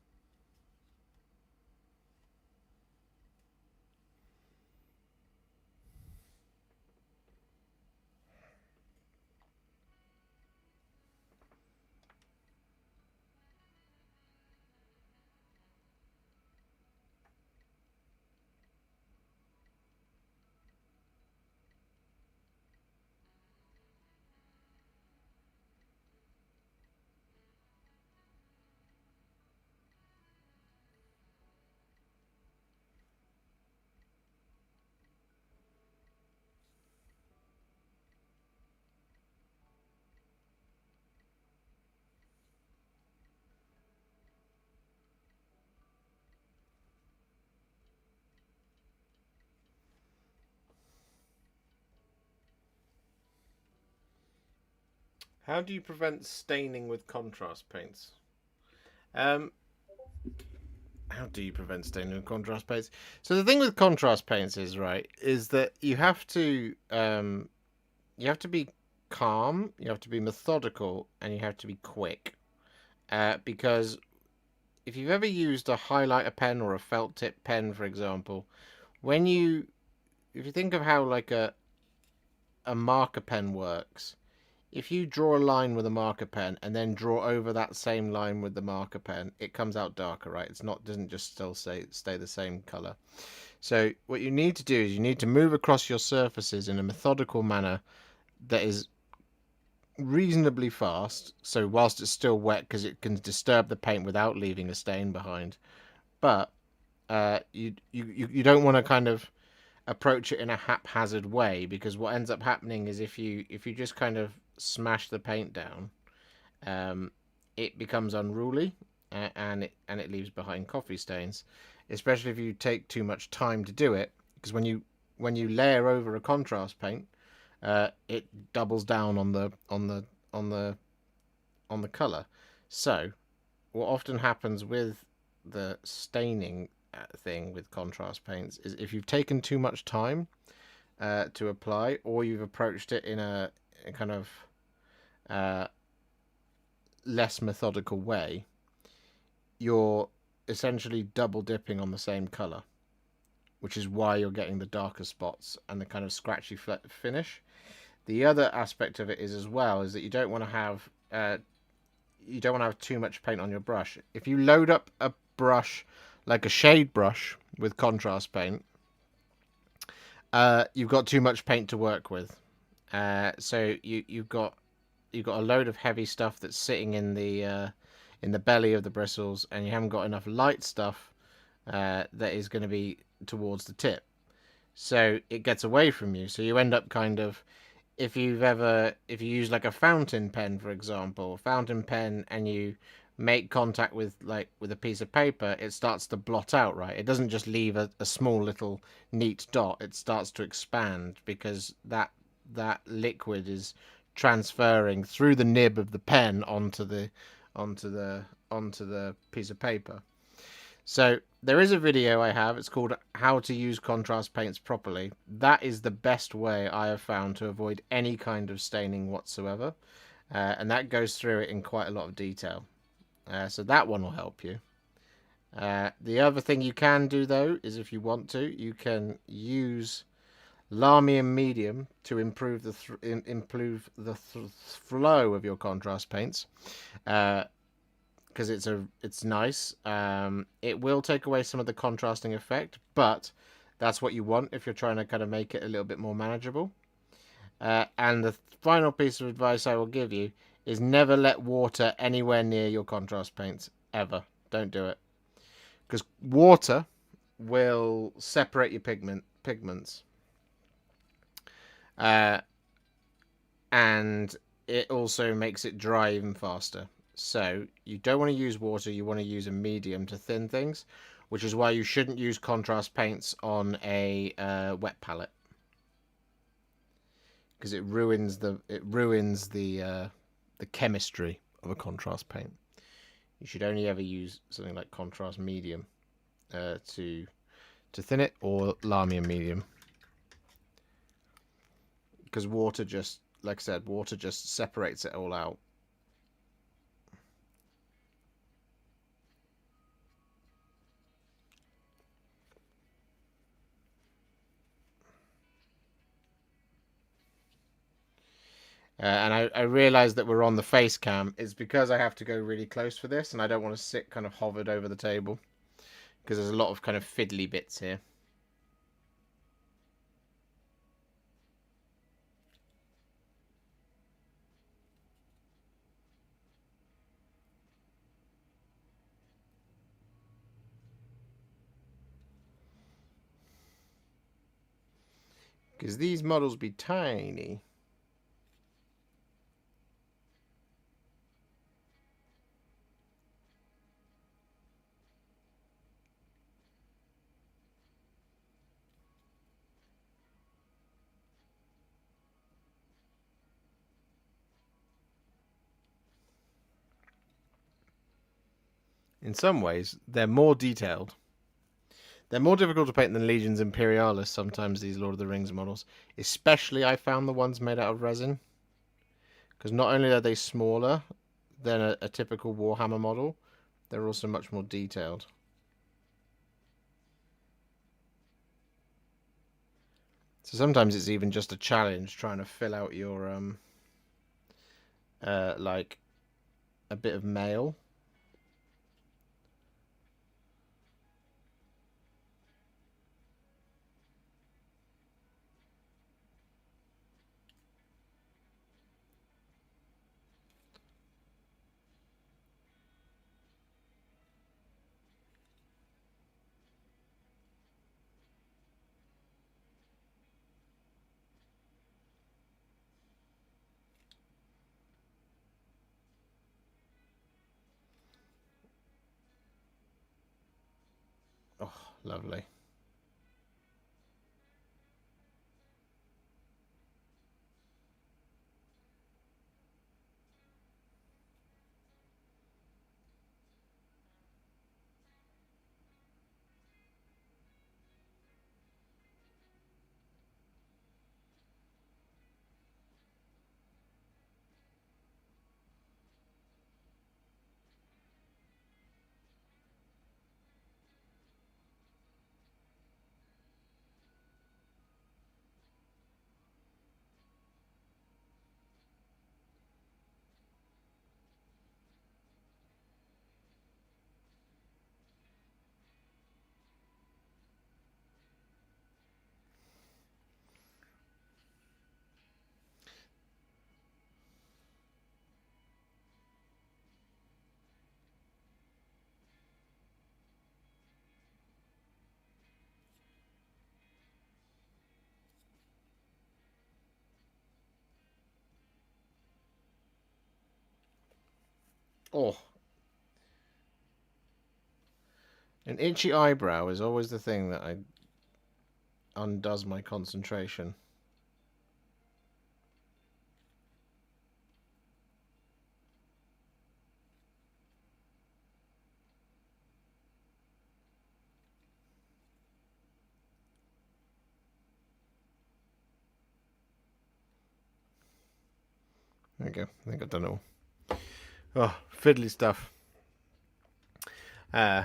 How do you prevent staining with contrast paints? How do you prevent staining with contrast paints? So the thing with contrast paints is that you have to be calm, you have to be methodical, and you have to be quick. Because if you've ever used a highlighter pen or a felt tip pen, for example, if you think of how like a marker pen works, if you draw a line with a marker pen and then draw over that same line with the marker pen, it comes out darker, right? It's not, doesn't just still stay the same color. So what you need to do is you need to move across your surfaces in a methodical manner that is reasonably fast. So whilst it's still wet, because it can disturb the paint without leaving a stain behind. But you don't want to kind of approach it in a haphazard way, because what ends up happening is if you just kind of smash the paint down, it becomes unruly, and it leaves behind coffee stains, especially if you take too much time to do it, because when you layer over a contrast paint, it doubles down on the color. So what often happens with the staining thing with contrast paints is if you've taken too much time to apply, or you've approached it in a kind of less methodical way, you're essentially double dipping on the same color, which is why you're getting the darker spots and the kind of scratchy finish. The other aspect of it is as well is that you don't want to have too much paint on your brush. If you load up a brush like a shade brush with contrast paint, you've got too much paint to work with. So you've got a load of heavy stuff that's sitting in the belly of the bristles, and you haven't got enough light stuff that is going to be towards the tip. So it gets away from you. So you end up kind of, if you use like a fountain pen, for example, and you make contact with a piece of paper, it starts to blot out, right? It doesn't just leave a small little neat dot. It starts to expand because that liquid is transferring through the nib of the pen onto the piece of paper. So there is a video I have. It's called How to Use Contrast Paints Properly. That is the best way I have found to avoid any kind of staining whatsoever. And that goes through it in quite a lot of detail. So that one will help you. The other thing you can do, though, is if you want to, you can use Larmium Medium to improve the flow of your contrast paints. Because it's nice. It will take away some of the contrasting effect, but that's what you want if you're trying to kind of make it a little bit more manageable. And the final piece of advice I will give you is never let water anywhere near your contrast paints, ever. Don't do it, because water will separate your pigments, and it also makes it dry even faster. So you don't want to use water, you want to use a medium to thin things, which is why you shouldn't use contrast paints on a wet palette, because it ruins the chemistry of a contrast paint. You should only ever use something like contrast medium to thin it, or Larmium Medium, because water just, like I said, water just separates it all out. And I realise that we're on the face cam. It's because I have to go really close for this, and I don't want to sit kind of hovered over the table, because there's a lot of kind of fiddly bits here. Because these models be tiny. In some ways, they're more detailed. They're more difficult to paint than Legions Imperialis, sometimes, these Lord of the Rings models. Especially, I found the ones made out of resin. Because not only are they smaller than a typical Warhammer model, they're also much more detailed. So sometimes it's even just a challenge trying to fill out your like a bit of mail. Oh, lovely. Oh, an itchy eyebrow is always the thing that undoes my concentration. There we go. I think I've done it all. Oh, fiddly stuff. Hey,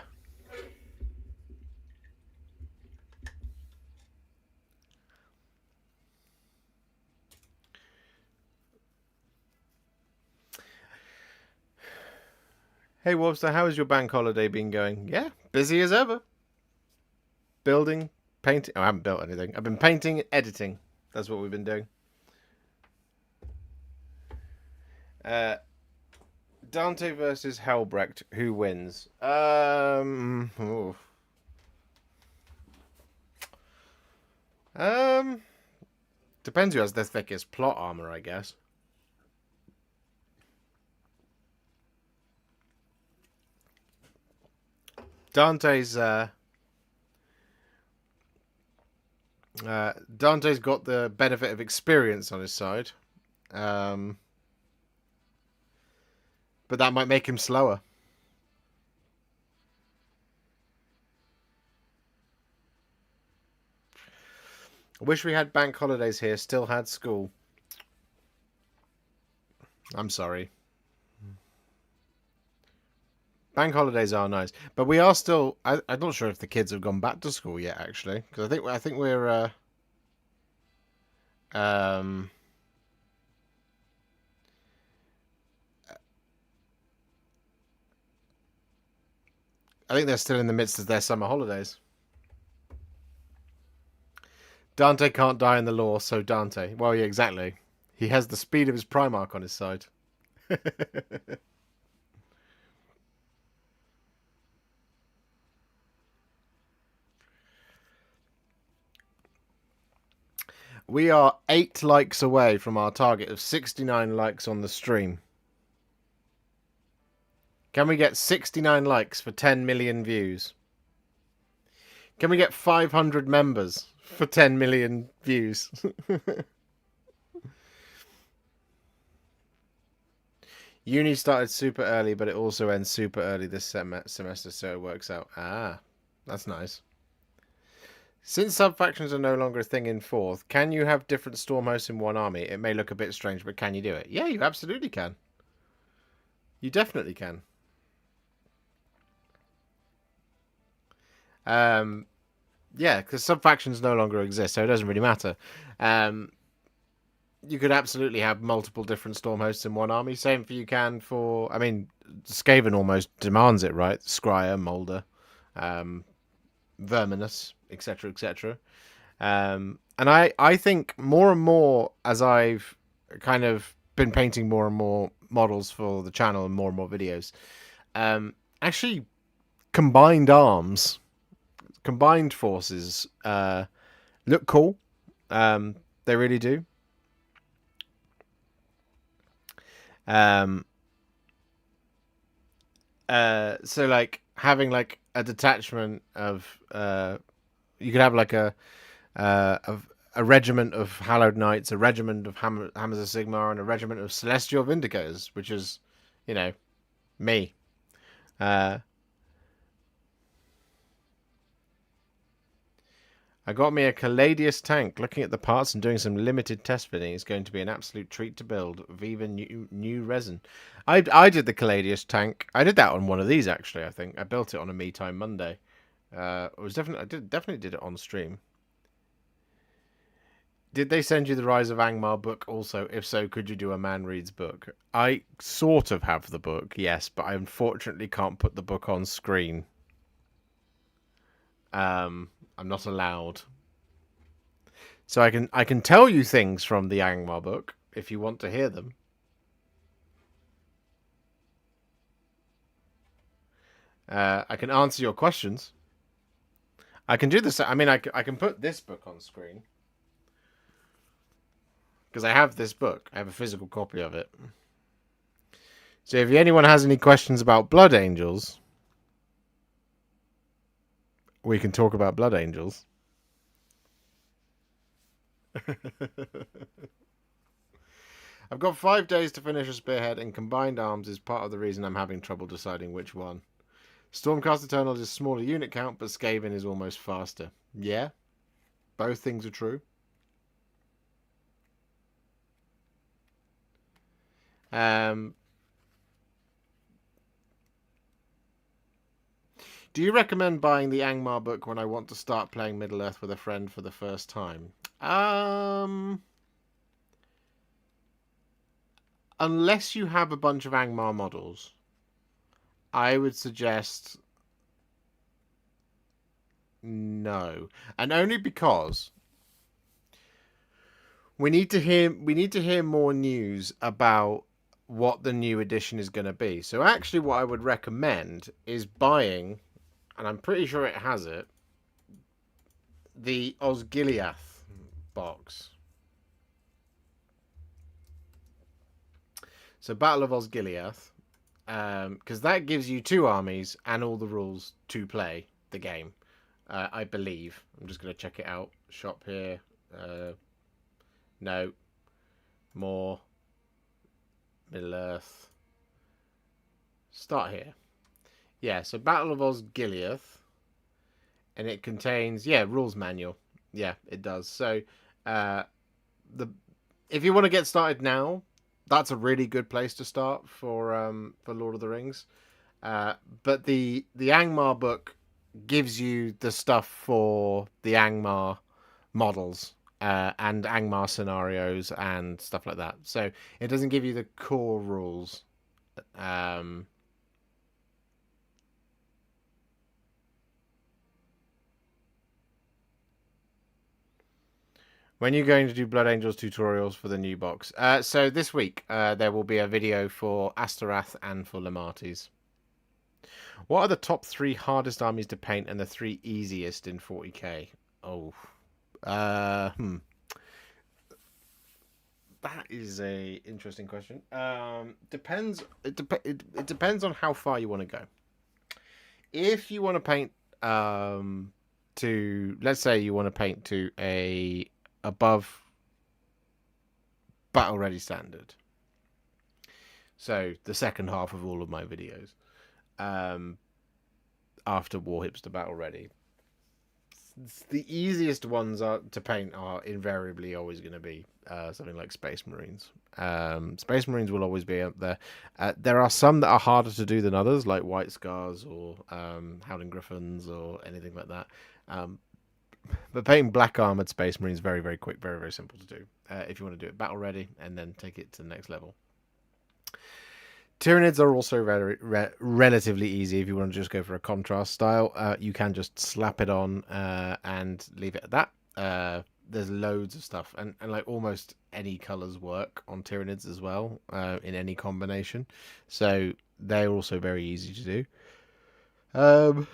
Warhipster, how has your bank holiday been going? Yeah, busy as ever. Building, painting. Oh, I haven't built anything. I've been painting and editing. That's what we've been doing. Dante versus Helbrecht. Who wins? Depends who has the thickest plot armor, I guess. Dante's Dante's got the benefit of experience on his side, but that might make him slower. I wish we had bank holidays here. Still had school. I'm sorry. Bank holidays are nice, but we are still. I'm not sure if the kids have gone back to school yet, actually, because I think we're. Um, I think they're still in the midst of their summer holidays. Dante can't die in the law, so Dante. Well, yeah, exactly. He has the speed of his Primarch on his side. We are 8 likes away from our target of 69 likes on the stream. Can we get 69 likes for 10 million views? Can we get 500 members for 10 million views? Uni started super early, but it also ends super early this semester, so it works out. Ah, that's nice. Since sub-factions are no longer a thing in 4th, can you have different storm hosts in one army? It may look a bit strange, but can you do it? Yeah, you absolutely can. You definitely can. Yeah, because sub-factions no longer exist, so it doesn't really matter. you could absolutely have multiple different storm hosts in one army. Same for you can for, I mean, Skaven almost demands it, right? Scryer, Molder, Verminus, etc., etc. And I think more and more as I've kind of been painting more and more models for the channel and more videos, actually combined arms, combined forces look cool. They really do. So like having like a detachment of you could have like a regiment of Hallowed Knights, a regiment of Hammers of Sigmar, and a regiment of Celestial Vindicators, which is, you know, me. I got me a Caladius tank. Looking at the parts and doing some limited test fitting is going to be an absolute treat to build. Viva new resin. I did the Caladius tank. I did that on one of these actually. I think I built it on a Me Time Monday. It was definitely did it on stream. Did they send you the Rise of Angmar book also? If so, could you do a Man Reads book? I sort of have the book, yes, but I unfortunately can't put the book on screen. I'm not allowed. So I can tell you things from the Angmar book if you want to hear them. I can answer your questions. I can do this. I mean, I can put this book on screen. Because I have this book. I have a physical copy of it. So if anyone has any questions about Blood Angels, we can talk about Blood Angels. I've got 5 days to finish a spearhead, and combined arms is part of the reason I'm having trouble deciding which one. Stormcast Eternal is smaller unit count, but Scaven is almost faster. Yeah, both things are true. Do you recommend buying the Angmar book when I want to start playing Middle-earth with a friend for the first time? Unless you have a bunch of Angmar models, I would suggest no. And only because we need to hear more news about what the new edition is going to be. So actually what I would recommend is buying, and I'm pretty sure it has it, the Osgiliath box. So Battle of Osgiliath, because that gives you 2 armies and all the rules to play the game, I believe. I'm just going to check it out. Shop here. No. More. Middle-earth. Start here. Yeah, so Battle of Osgiliath. And it contains, rules manual. Yeah, it does. So, if you want to get started now, that's a really good place to start for Lord of the Rings. But the Angmar book gives you the stuff for the Angmar models and Angmar scenarios and stuff like that. So it doesn't give you the core rules. When are you going to do Blood Angels tutorials for the new box? So this week there will be a video for Astarath and for Lematis. What are the top 3 hardest armies to paint and the 3 easiest in 40k? Oh, that is a interesting question. Depends. It depends on how far you want to go. If you want to paint to, let's say you want to paint to a above battle ready standard. So the second half of all of my videos, after Warhipster battle ready, the easiest ones to paint are invariably always going to be something like Space Marines. Space Marines will always be up there. There are some that are harder to do than others, like White Scars or Howling Griffins or anything like that. But painting black armored Space Marines very, very quick, very, very simple to do. If you want to do it battle ready and then take it to the next level. Tyranids are also relatively easy if you want to just go for a contrast style. You can just slap it on and leave it at that. There's loads of stuff, and like almost any colours work on Tyranids as well, in any combination. So they're also very easy to do.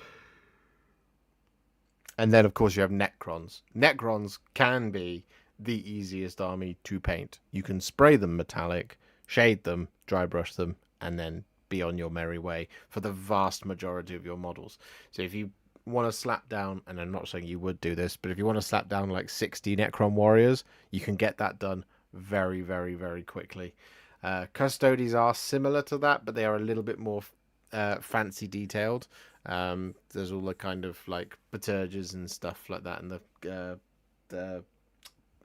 And then, of course, you have Necrons. Necrons can be the easiest army to paint. You can spray them metallic, shade them, dry brush them, and then be on your merry way for the vast majority of your models. So if you want to slap down, and I'm not saying you would do this, but if you want to slap down like 60 Necron warriors, you can get that done very, very, very quickly. Custodies are similar to that, but they are a little bit more fancy detailed. There's all the kind of like baturges and stuff like that, and the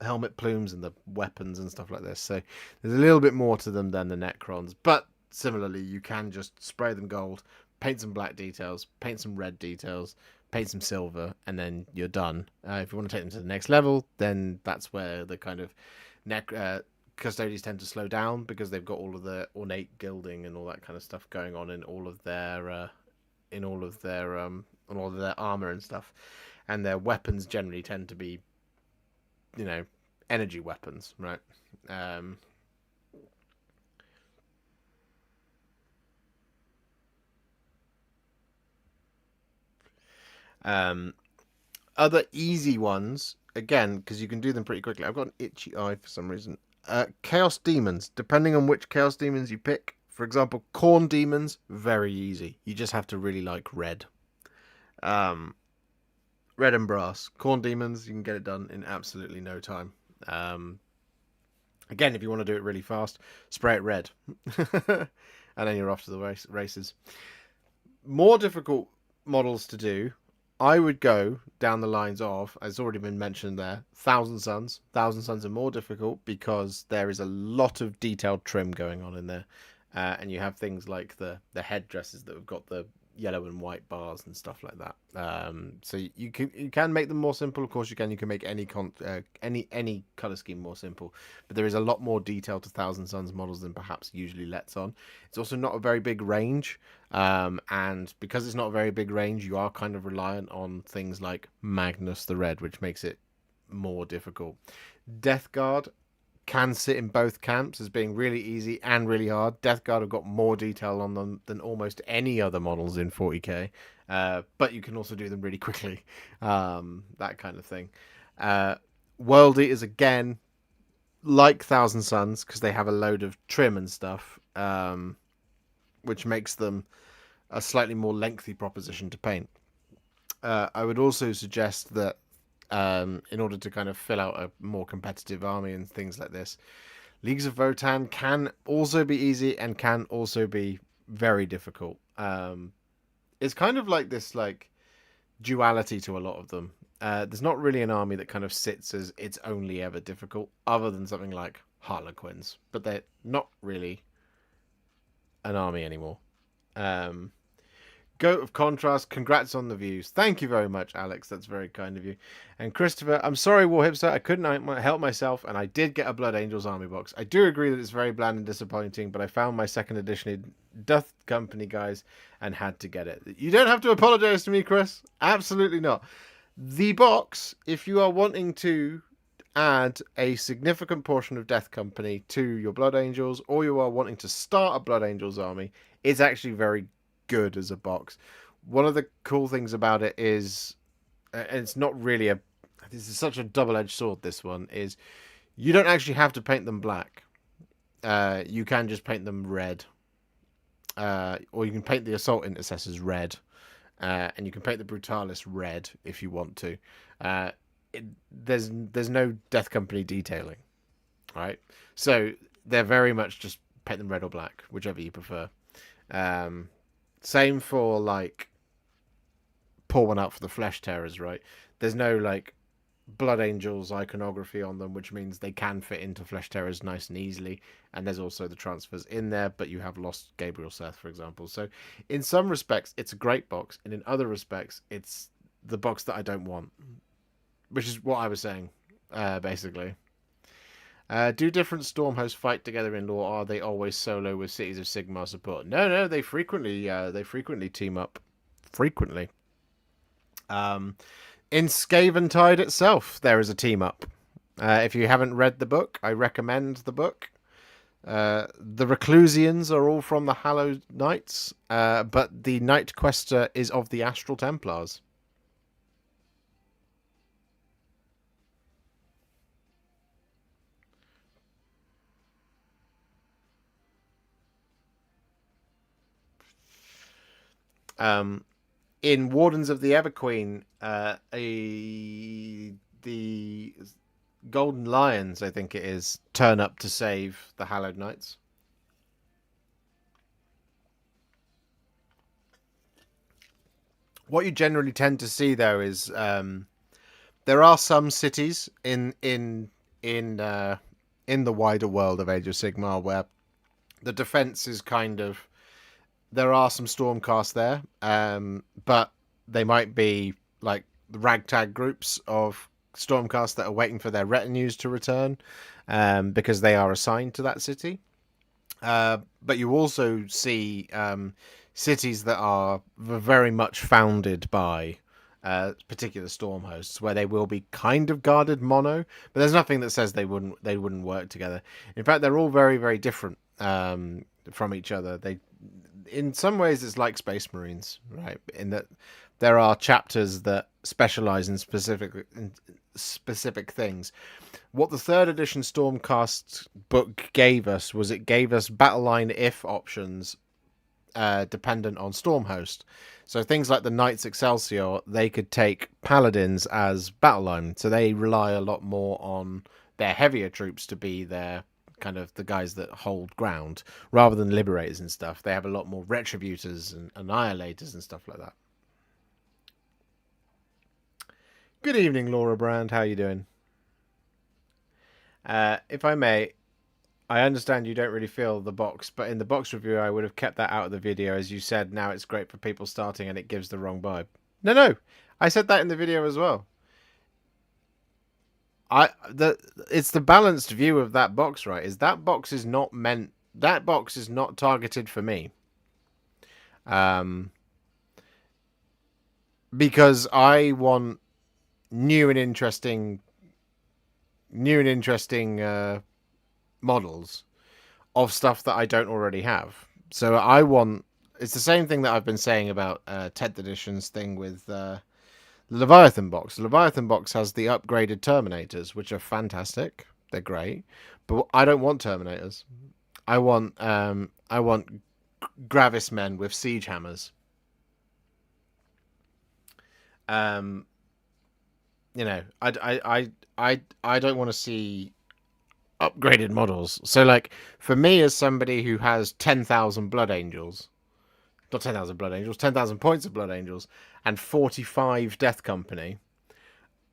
helmet plumes and the weapons and stuff like this. So there's a little bit more to them than the Necrons, but similarly, you can just spray them gold, paint some black details, paint some red details, paint some silver, and then you're done. If you want to take them to the next level, then that's where the kind of custodians tend to slow down, because they've got all of the ornate gilding and all that kind of stuff going on in all of their armor and stuff, and their weapons generally tend to be, you know, energy weapons, right? Other easy ones, again, because you can do them pretty quickly. I've got an itchy eye for some reason. Chaos Demons, depending on which Chaos Demons you pick. For example, Corn Demons, very easy. You just have to really like red. Red and brass. Corn Demons, you can get it done in absolutely no time. Again, if you want to do it really fast, spray it red. And then you're off to the races. More difficult models to do, I would go down the lines of, as already been mentioned there, Thousand Suns. Thousand Suns are more difficult because there is a lot of detailed trim going on in there. And you have things like the headdresses that have got the yellow and white bars and stuff like that. So you can make them more simple. Of course, you can make any color scheme more simple, but there is a lot more detail to Thousand Suns models than perhaps usually lets on. It's also not a very big range, and because it's not a very big range, you are kind of reliant on things like Magnus the Red, which makes it more difficult. Death Guard can sit in both camps as being really easy and really hard. Death Guard have got more detail on them than almost any other models in 40k, but you can also do them really quickly, that kind of thing. World Eaters, again, like Thousand Suns, because they have a load of trim and stuff, which makes them a slightly more lengthy proposition to paint. I would also suggest that in order to kind of fill out a more competitive army and things like this, Leagues of Votann can also be easy and can also be very difficult. It's kind of like this like duality to a lot of them. There's not really an army that kind of sits as it's only ever difficult, other than something like Harlequins, but they're not really an army anymore. Goat of Contrast, congrats on the views. Thank you very much, Alex. That's very kind of you. And Christopher, I'm sorry, Warhipster, I couldn't help myself, and I did get a Blood Angels army box. I do agree that it's very bland and disappointing, but I found my second edition in Doth Company, guys, and had to get it. You don't have to apologize to me, Chris. Absolutely not. The box, if you are wanting to add a significant portion of Death Company to your Blood Angels, or you are wanting to start a Blood Angels army, it's actually very good as a box. One of the cool things about it is, and it's not really this is such a double-edged sword, this one, is you don't actually have to paint them black. You can just paint them red. Or you can paint the Assault Intercessors red. And you can paint the Brutalis red if you want to. There's no Death Company detailing. Right? So they're very much just paint them red or black, whichever you prefer. Same for like pour one out for the Flesh Terrors, right? There's no like Blood Angels iconography on them, which means they can fit into Flesh Terrors nice and easily. And there's also the transfers in there, but you have lost Gabriel Seth, for example. So in some respects, it's a great box, and in other respects, it's the box that I don't want. which is what I was saying, basically. Do different storm hosts fight together in lore? Or are they always solo with Cities of Sigmar support? No, they frequently team up. Frequently. In Scaven Tide itself, there is a team up. If you haven't read the book, I recommend the book. The Reclusians are all from the Hallowed Knights, but the Knight Quester is of the Astral Templars. In Wardens of the Everqueen, the Golden Lions, I think it is, turn up to save the Hallowed Knights. What you generally tend to see, though, is there are some cities in the wider world of Age of Sigmar where the defense is kind of, there are some Stormcast there, but they might be like the ragtag groups of Stormcast that are waiting for their retinues to return, because they are assigned to that city. But you also see cities that are very much founded by particular storm hosts, where they will be kind of guarded mono, but there's nothing that says they wouldn't work together. In fact, they're all very, very different from each other. In some ways, it's like Space Marines, right? In that there are chapters that specialize in specific things. What the third edition Stormcast book gave us was it gave us battle line if options dependent on Stormhost. So things like the Knights Excelsior, they could take Paladins as battle line. So they rely a lot more on their heavier troops to be their kind of the guys that hold ground, rather than Liberators and stuff. They have a lot more Retributors and Annihilators and stuff like that. Good evening, Laura Brand. How are you doing? If I may, I understand you don't really feel the box, but in the box review, I would have kept that out of the video. As you said, now it's great for people starting and it gives the wrong vibe. No. I said that in the video as well. It's the balanced view of that box, right? That box is not targeted for me. Because I want new and interesting models of stuff that I don't already have. So it's the same thing that I've been saying about 10th edition's thing with the Leviathan box. The Leviathan box has the upgraded Terminators, which are fantastic. They're great, but I don't want Terminators. I want Gravis men with siege hammers. I don't want to see upgraded models. So, like, for me, as somebody who has 10,000 Blood Angels, not 10,000 Blood Angels, 10,000 points of Blood Angels, and 45 Death Company,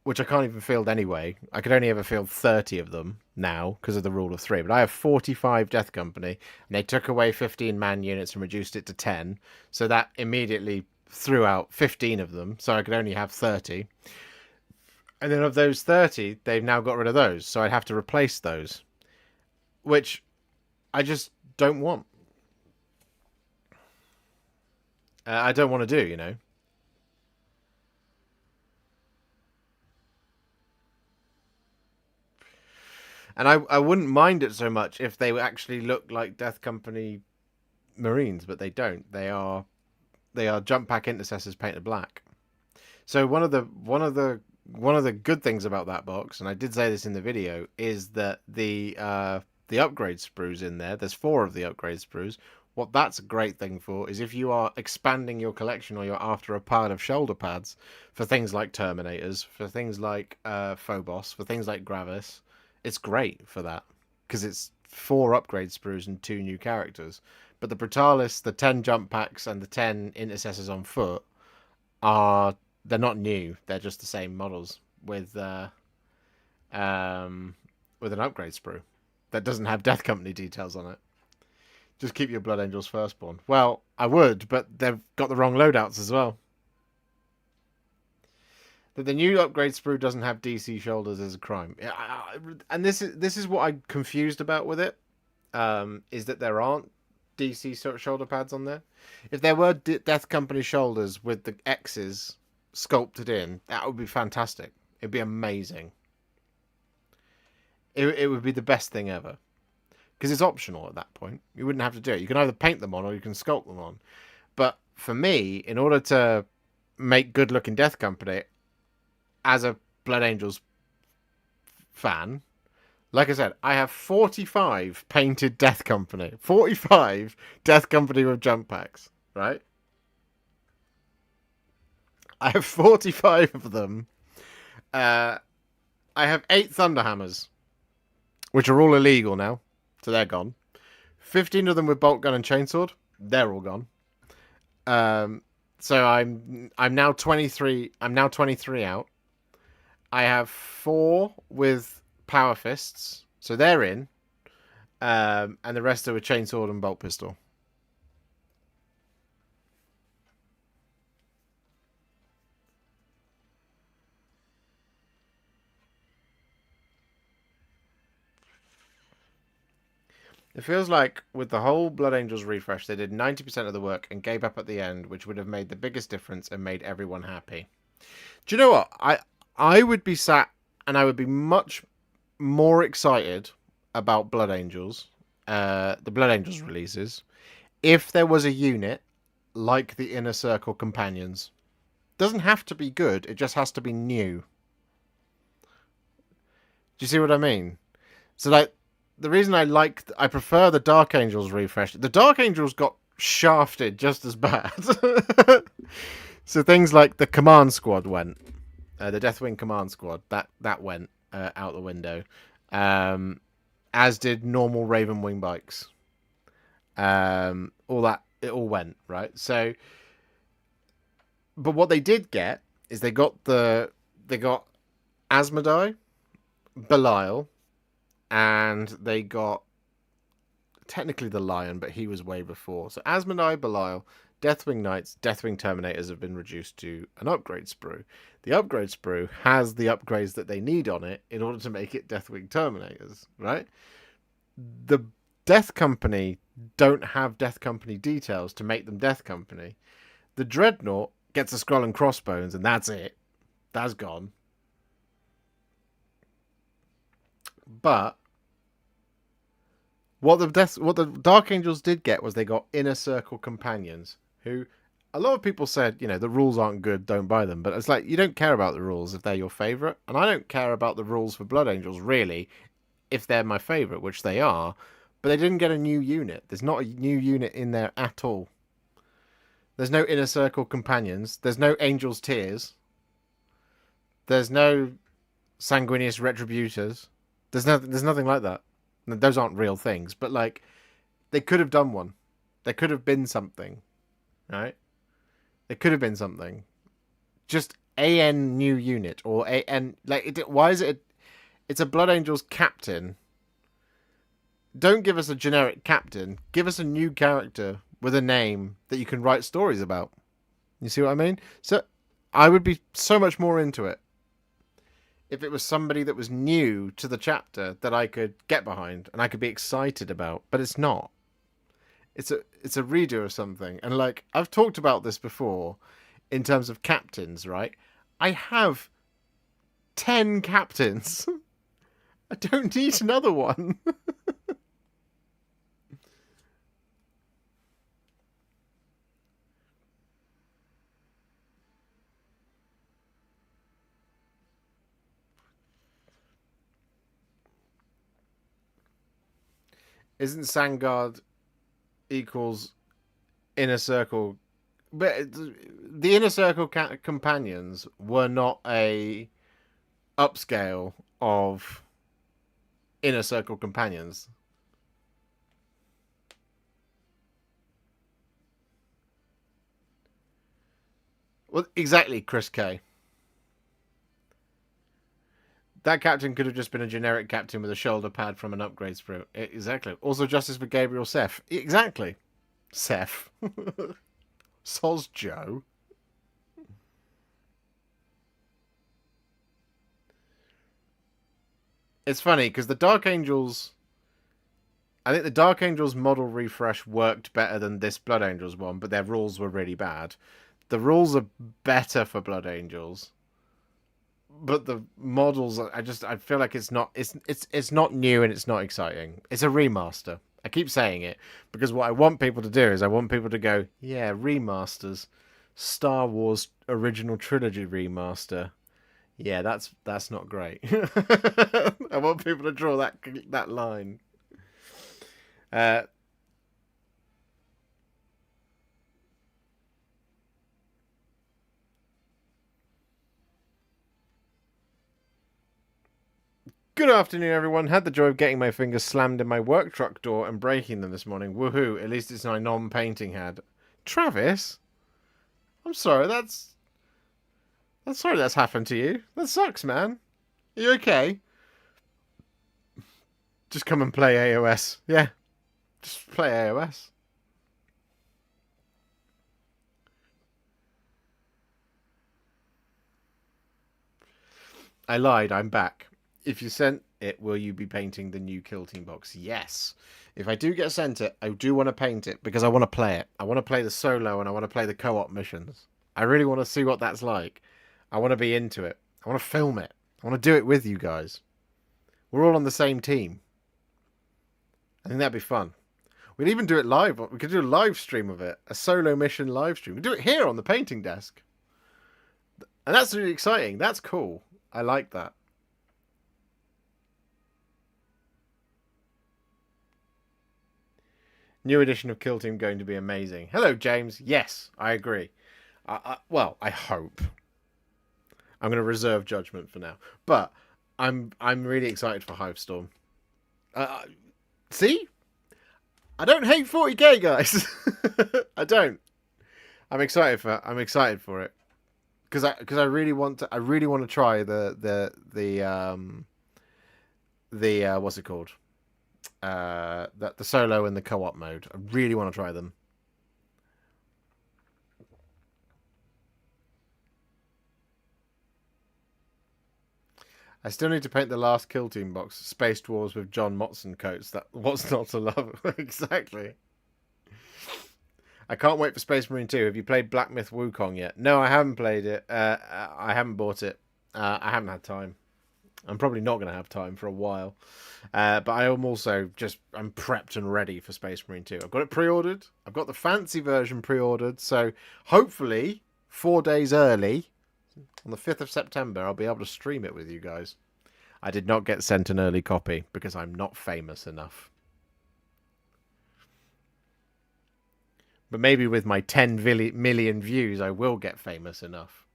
which I can't even field anyway. I could only ever field 30 of them now because of the rule of 3. But I have 45 Death Company, and they took away 15 man units and reduced it to 10. So that immediately threw out 15 of them. So I could only have 30. And then of those 30, they've now got rid of those. So I'd have to replace those, which I just don't want. I don't want to do, And I wouldn't mind it so much if they actually looked like Death Company Marines, but they don't. They are jump pack intercessors painted black. So one of the good things about that box, and I did say this in the video, is that the upgrade sprues in there. There's 4 of the upgrade sprues. What that's a great thing for is if you are expanding your collection or you're after a pile of shoulder pads for things like Terminators, for things like Phobos, for things like Gravis, it's great for that because it's 4 upgrade sprues and 2 new characters. But the Brutalis, the 10 jump packs, and the 10 intercessors on foot they're not new. They're just the same models with an upgrade sprue that doesn't have Death Company details on it. Just keep your Blood Angels firstborn. Well, I would, but they've got the wrong loadouts as well. That the new upgrade sprue doesn't have DC shoulders is a crime. And this is what I'm confused about with it. Is that there aren't DC shoulder pads on there. If there were Death Company shoulders with the X's sculpted in, that would be fantastic. It'd be amazing. It would be the best thing ever. Because it's optional at that point. You wouldn't have to do it. You can either paint them on or you can sculpt them on. But for me, in order to make good-looking Death Company, as a Blood Angels fan, like I said, I have 45 painted Death Company. 45 Death Company with jump packs, right? I have 45 of them. I have 8 Thunderhammers, which are all illegal now, so they're gone. 15 of them with bolt gun and chainsword, they're all gone. So I'm now 23. I'm now 23 out. I have 4 with power fists, so they're in, and the rest are with chainsword and bolt pistol. It feels like with the whole Blood Angels refresh, they did 90% of the work and gave up at the end, which would have made the biggest difference and made everyone happy. Do you know what? I would be sat and I would be much more excited about Blood Angels, the Blood Angels releases, if there was a unit like the Inner Circle Companions. Doesn't have to be good, it just has to be new. Do you see what I mean? So like, the reason I prefer the Dark Angels refresh, the Dark Angels got shafted just as bad. So things like the Command Squad went, the Deathwing Command Squad, that went out the window, as did normal Raven Wing bikes. All that, it all went, right? So, but what they did get is they got Asmodai, Belial, and they got technically the Lion, but he was way before. So Asmodai, Belial, Deathwing Knights, Deathwing Terminators have been reduced to an upgrade sprue. The upgrade sprue has the upgrades that they need on it in order to make it Deathwing Terminators, right? The Death Company don't have Death Company details to make them Death Company. The Dreadnought gets a skull and crossbones, and that's it. That's gone. But what the Dark Angels did get was they got Inner Circle Companions, who a lot of people said, you know, the rules aren't good, don't buy them. But it's like, you don't care about the rules if they're your favourite. And I don't care about the rules for Blood Angels, really, if they're my favourite, which they are. But they didn't get a new unit. There's not a new unit in there at all. There's no Inner Circle Companions. There's no Angels' Tears. There's no Sanguinious Retributors. There's nothing like that. Those aren't real things, but like, they could have done one. There could have been something, right? There could have been something. Just AN new unit or AN, like, why is it? It's a Blood Angels captain. Don't give us a generic captain. Give us a new character with a name that you can write stories about. You see what I mean? So I would be so much more into it if it was somebody that was new to the chapter that I could get behind and I could be excited about. But it's not. It's a redo of something. And like, I've talked about this before in terms of captains, right? I have 10 captains. I don't need another one. Isn't Sangard equals Inner Circle? But the Inner Circle companions were not a upscale of Inner Circle companions. Well, exactly, Chris K. That captain could have just been a generic captain with a shoulder pad from an upgrade sprue. Exactly. Also, justice for Gabriel Seth. Exactly. Seth. Soz Joe. It's funny because the Dark Angels. I think the Dark Angels model refresh worked better than this Blood Angels one, but their rules were really bad. The rules are better for Blood Angels, but the models, I feel like it's not new and it's not exciting. It's a remaster. I keep saying it because what I want people to do is I want people to go, yeah, remasters, Star Wars original trilogy remaster. Yeah, that's not great. I want people to draw that line. Good afternoon, everyone. Had the joy of getting my fingers slammed in my work truck door and breaking them this morning. Woohoo! At least it's my non-painting hand. Travis, I'm sorry. That's happened to you. That sucks, man. Are you okay? Just come and play AOS. Yeah, just play AOS. I lied. I'm back. If you sent it, will you be painting the new Kill Team box? Yes. If I do get sent it, I do want to paint it because I want to play it. I want to play the solo and I want to play the co-op missions. I really want to see what that's like. I want to be into it. I want to film it. I want to do it with you guys. We're all on the same team. I think that'd be fun. We'd even do it live. We could do a live stream of it. A solo mission live stream. We could do it here on the painting desk. And that's really exciting. That's cool. I like that. New edition of Kill Team going to be amazing. Hello, James. Yes, I agree. Well, I hope. I'm going to reserve judgment for now, but I'm really excited for Hivestorm. See, I don't hate 40k, guys. I don't. I'm excited for it because I really want to try the what's it called? The solo and the co-op mode. I really want to try them. I still need to paint the last Kill Team box, Space Dwarves with John Motson coats. That what's not to love? Exactly. I can't wait for Space Marine 2. Have you played Black Myth Wukong yet? No, I haven't played it. I haven't bought it. I haven't had time. I'm probably not going to have time for a while. But I am also I'm prepped and ready for Space Marine 2. I've got it pre-ordered. I've got the fancy version pre-ordered. So hopefully 4 days early, on the 5th of September, I'll be able to stream it with you guys. I did not get sent an early copy because I'm not famous enough. But maybe with my 10 million views, I will get famous enough.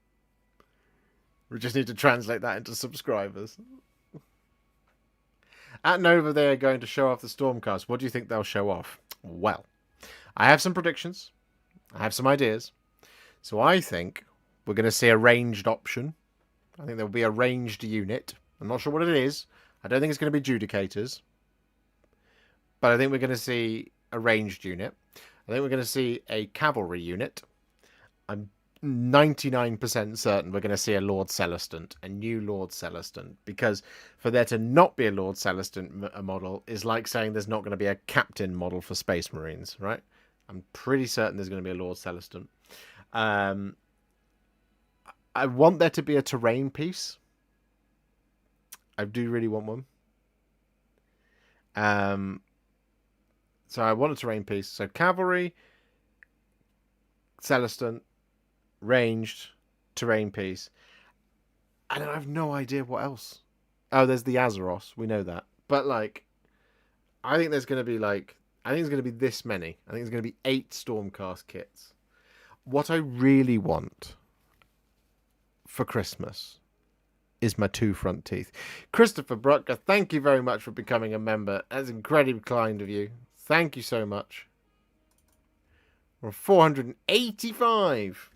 We just need to translate that into subscribers. At Nova, they are going to show off the Stormcast. What do you think they'll show off? Well, I have some predictions. I have some ideas. So I think we're going to see a ranged option. I think there will be a ranged unit. I'm not sure what it is. I don't think it's going to be Judicators. But I think we're going to see a ranged unit. I think we're going to see a cavalry unit. I'm 99% certain we're going to see a Lord Celestant, a new Lord Celestant, because for there to not be a Lord Celestant model is like saying there's not going to be a Captain model for Space Marines, right? I'm pretty certain there's going to be a Lord Celestant. I want there to be a terrain piece. I do really want one. So I want a terrain piece. So cavalry, Celestant, ranged, terrain piece. And I have no idea what else. Oh, there's the Azeroth. We know that. But like, I think there's going to be this many. I think there's going to be 8 Stormcast kits. What I really want for Christmas is my 2 front teeth. Christopher Brucker, thank you very much for becoming a member. That's incredibly kind of you. Thank you so much. We're 485.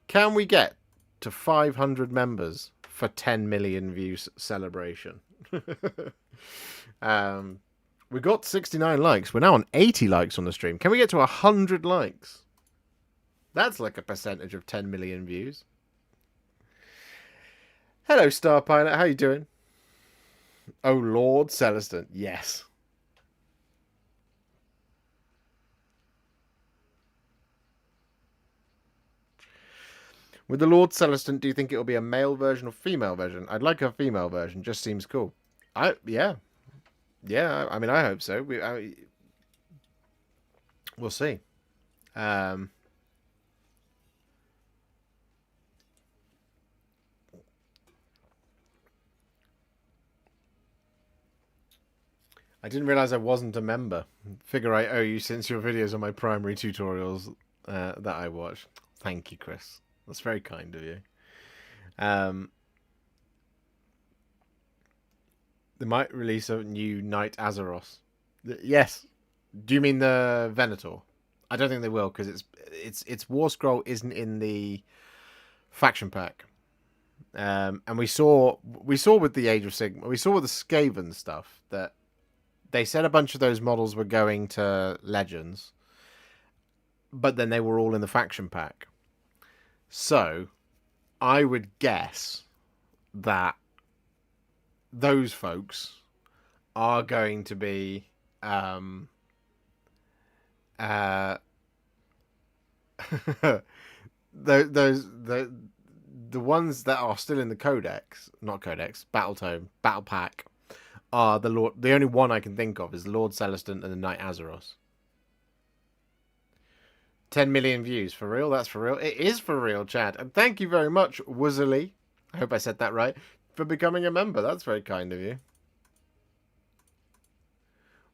Can we get to 500 members for 10 million views celebration? We got 69 likes. We're now on 80 likes on the stream. Can we get to 100 likes? That's like a percentage of 10 million views. Hello, Star Pilot. How you doing? Oh, Lord Celestin. Yes. With the Lord Celestin, do you think it'll be a male version or female version? I'd like a female version. Just seems cool. Yeah. I mean, I hope so. We'll see. Um, I didn't realize I wasn't a member. Figure I owe you since your videos are my primary tutorials that I watch. Thank you, Chris. That's very kind of you. They might release a new Knight Azeroth. Yes. Do you mean the Venator? I don't think they will because its War Scroll isn't in the faction pack. And we saw with the Age of Sigmar, we saw with the Scaven stuff that they said a bunch of those models were going to Legends, but then they were all in the faction pack. So, I would guess that those folks are going to be the ones that are still in the battle tome, battle pack, are the only one I can think of is Lord Celestin and the Knight Azeroth. 10 million views, for real? That's for real? It is for real, Chad. And thank you very much, Wuzzily, I hope I said that right, for becoming a member. That's very kind of you.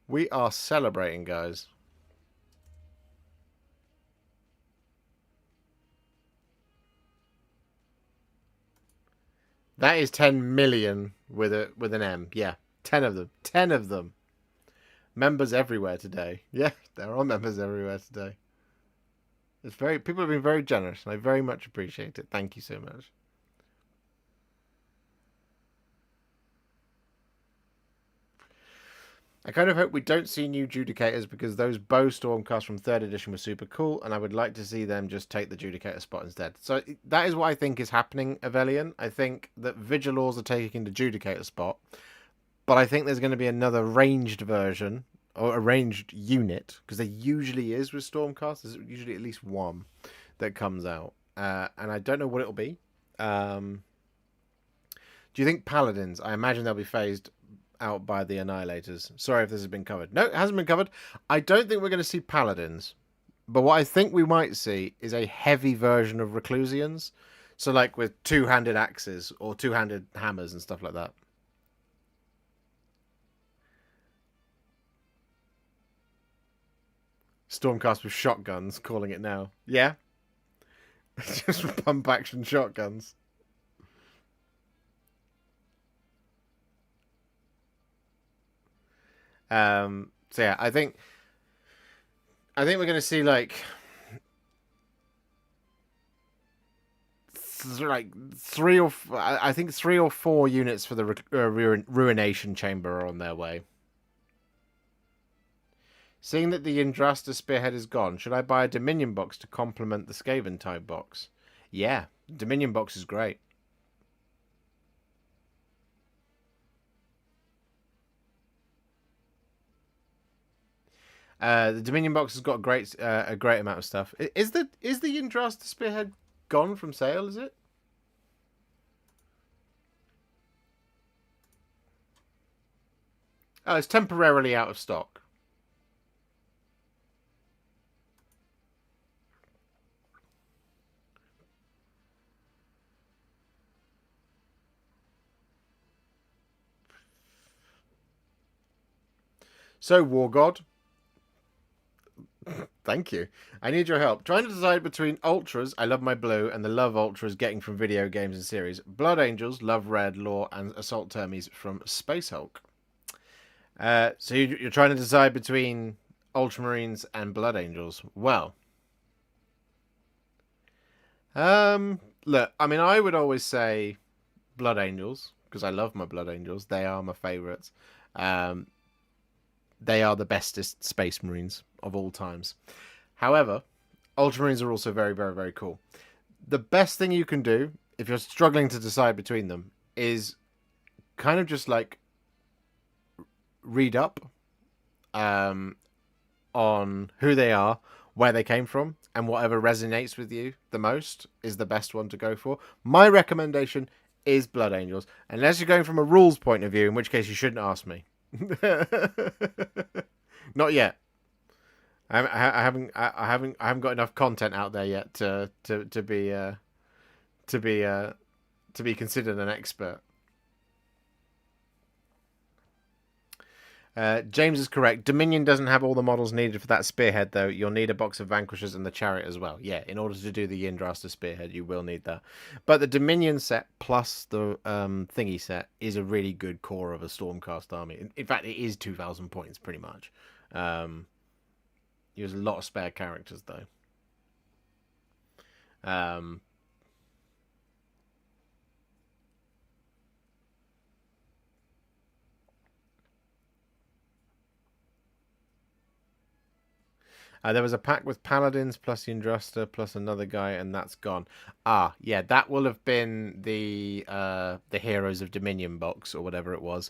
We are celebrating, guys. That is 10 million with an M. Yeah, 10 of them. 10 of them. Members everywhere today. Yeah, there are members everywhere today. People have been very generous, and I very much appreciate it. Thank you so much. I kind of hope we don't see new Judicators because those bow Stormcast from 3rd edition were super cool, and I would like to see them just take the Judicator spot instead. So that is what I think is happening, Avelian. I think that Vigilors are taking the Judicator spot, but I think there's going to be another ranged version, or a ranged unit, because there usually is with Stormcast. There's usually at least one that comes out, and I don't know what it'll be. Do you think Paladins? I imagine they'll be phased out by the Annihilators. Sorry if this has been covered. No, it hasn't been covered. I don't think we're going to see Paladins. But what I think we might see is a heavy version of Reclusians. So like with two-handed axes or two-handed hammers and stuff like that. Stormcast with shotguns, calling it now. Yeah? Just pump action shotguns. So yeah, I think we're going to see like three or four units for the Ruination Chamber are on their way. Seeing that the Indrasta Spearhead is gone, should I buy a Dominion box to complement the Scaven type box? Yeah, Dominion box is great. The Dominion box has got a great amount of stuff. Is the Indrasta Spearhead gone from sale? Is it? Oh, it's temporarily out of stock. So, War God, thank you. I need your help. Trying to decide between Ultras, I love my blue, and the love Ultras getting from video games and series. Blood Angels, love red, lore, and Assault Termies from Space Hulk. So you're trying to decide between Ultramarines and Blood Angels. Well, look, I mean, I would always say Blood Angels because I love my Blood Angels. They are my favourites. They are the bestest Space Marines of all times. However, Ultramarines are also very, very, very cool. The best thing you can do if you're struggling to decide between them is kind of just like read up on who they are, where they came from, and whatever resonates with you the most is the best one to go for. My recommendation is Blood Angels, unless you're going from a rules point of view, in which case you shouldn't ask me. Not yet. I haven't got enough content out there yet to be considered an expert. James is correct. Dominion doesn't have all the models needed for that spearhead, though. You'll need a box of Vanquishers and the chariot as well. Yeah, in order to do the Yndrasta spearhead, you will need that. But the Dominion set plus the thingy set is a really good core of a Stormcast army. In fact, it is 2,000 points, pretty much. Use a lot of spare characters, though. There was a pack with Paladins plus Yndrasta plus another guy, and that's gone. Ah, yeah, that will have been the Heroes of Dominion box or whatever it was.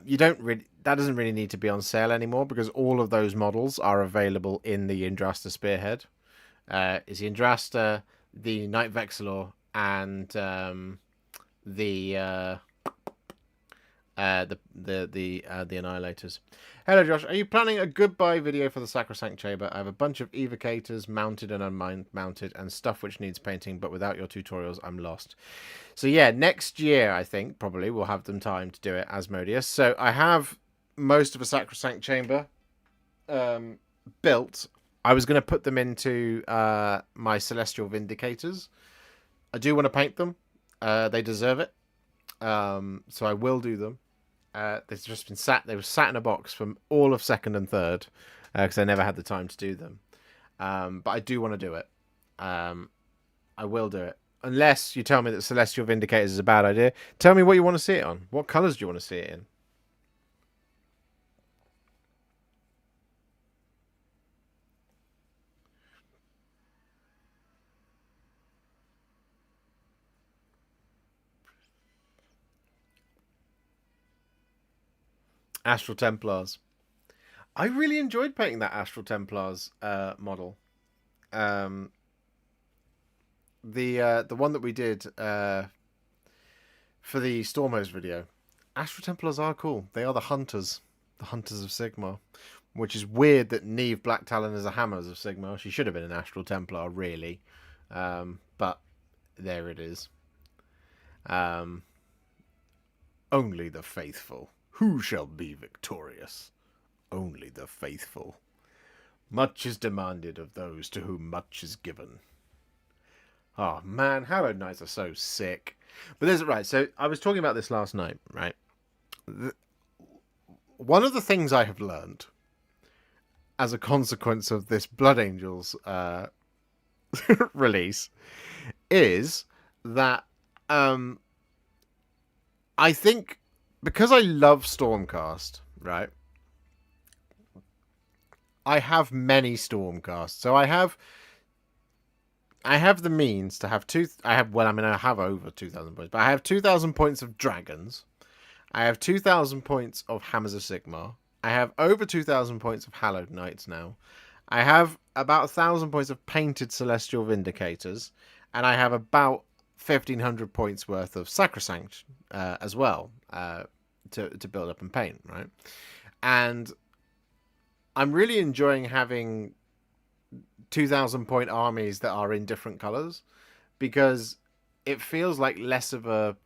You don't really, that doesn't really need to be on sale anymore because all of those models are available in the Yndrasta Spearhead. It's Yndrasta, the Knight Vexilor, and the Annihilators. Hello, Josh. Are you planning a goodbye video for the Sacrosanct Chamber? I have a bunch of evocators mounted and unmounted and stuff which needs painting, but without your tutorials, I'm lost. So yeah, next year, I think, probably, we'll have them time to do it, Asmodeus. So I have most of a Sacrosanct Chamber built. I was going to put them into my Celestial Vindicators. I do want to paint them. They deserve it. So I will do them. They've just been sat. They were sat in a box from all of second and third because I never had the time to do them. But I do want to do it. I will do it unless you tell me that Celestial Vindicators is a bad idea. Tell me what you want to see it on. What colours do you want to see it in? Astral Templars. I really enjoyed painting that Astral Templars model. The one that we did for the Stormhost video. Astral Templars are cool. They are the hunters of Sigmar, which is weird that Neve Black Talon is a hammers of Sigmar. She should have been an Astral Templar, really, but there it is. Only the faithful. Who shall be victorious? Only the faithful. Much is demanded of those to whom much is given. Oh man, Hallowed Knights are so sick. But there's right. So I was talking about this last night, right? One of the things I have learned as a consequence of this Blood Angels release is that I think, because I love Stormcast, right? I have many Stormcasts. So I have the means to have I have over 2,000 points, but I have 2,000 points of dragons. I have 2,000 points of Hammers of Sigmar. I have over 2,000 points of Hallowed Knights now. I have about 1,000 points of painted Celestial Vindicators, and I have about 1,500 points worth of Sacrosanct as well to build up and paint, right? And I'm really enjoying having 2,000 point armies that are in different colors because it feels like less of a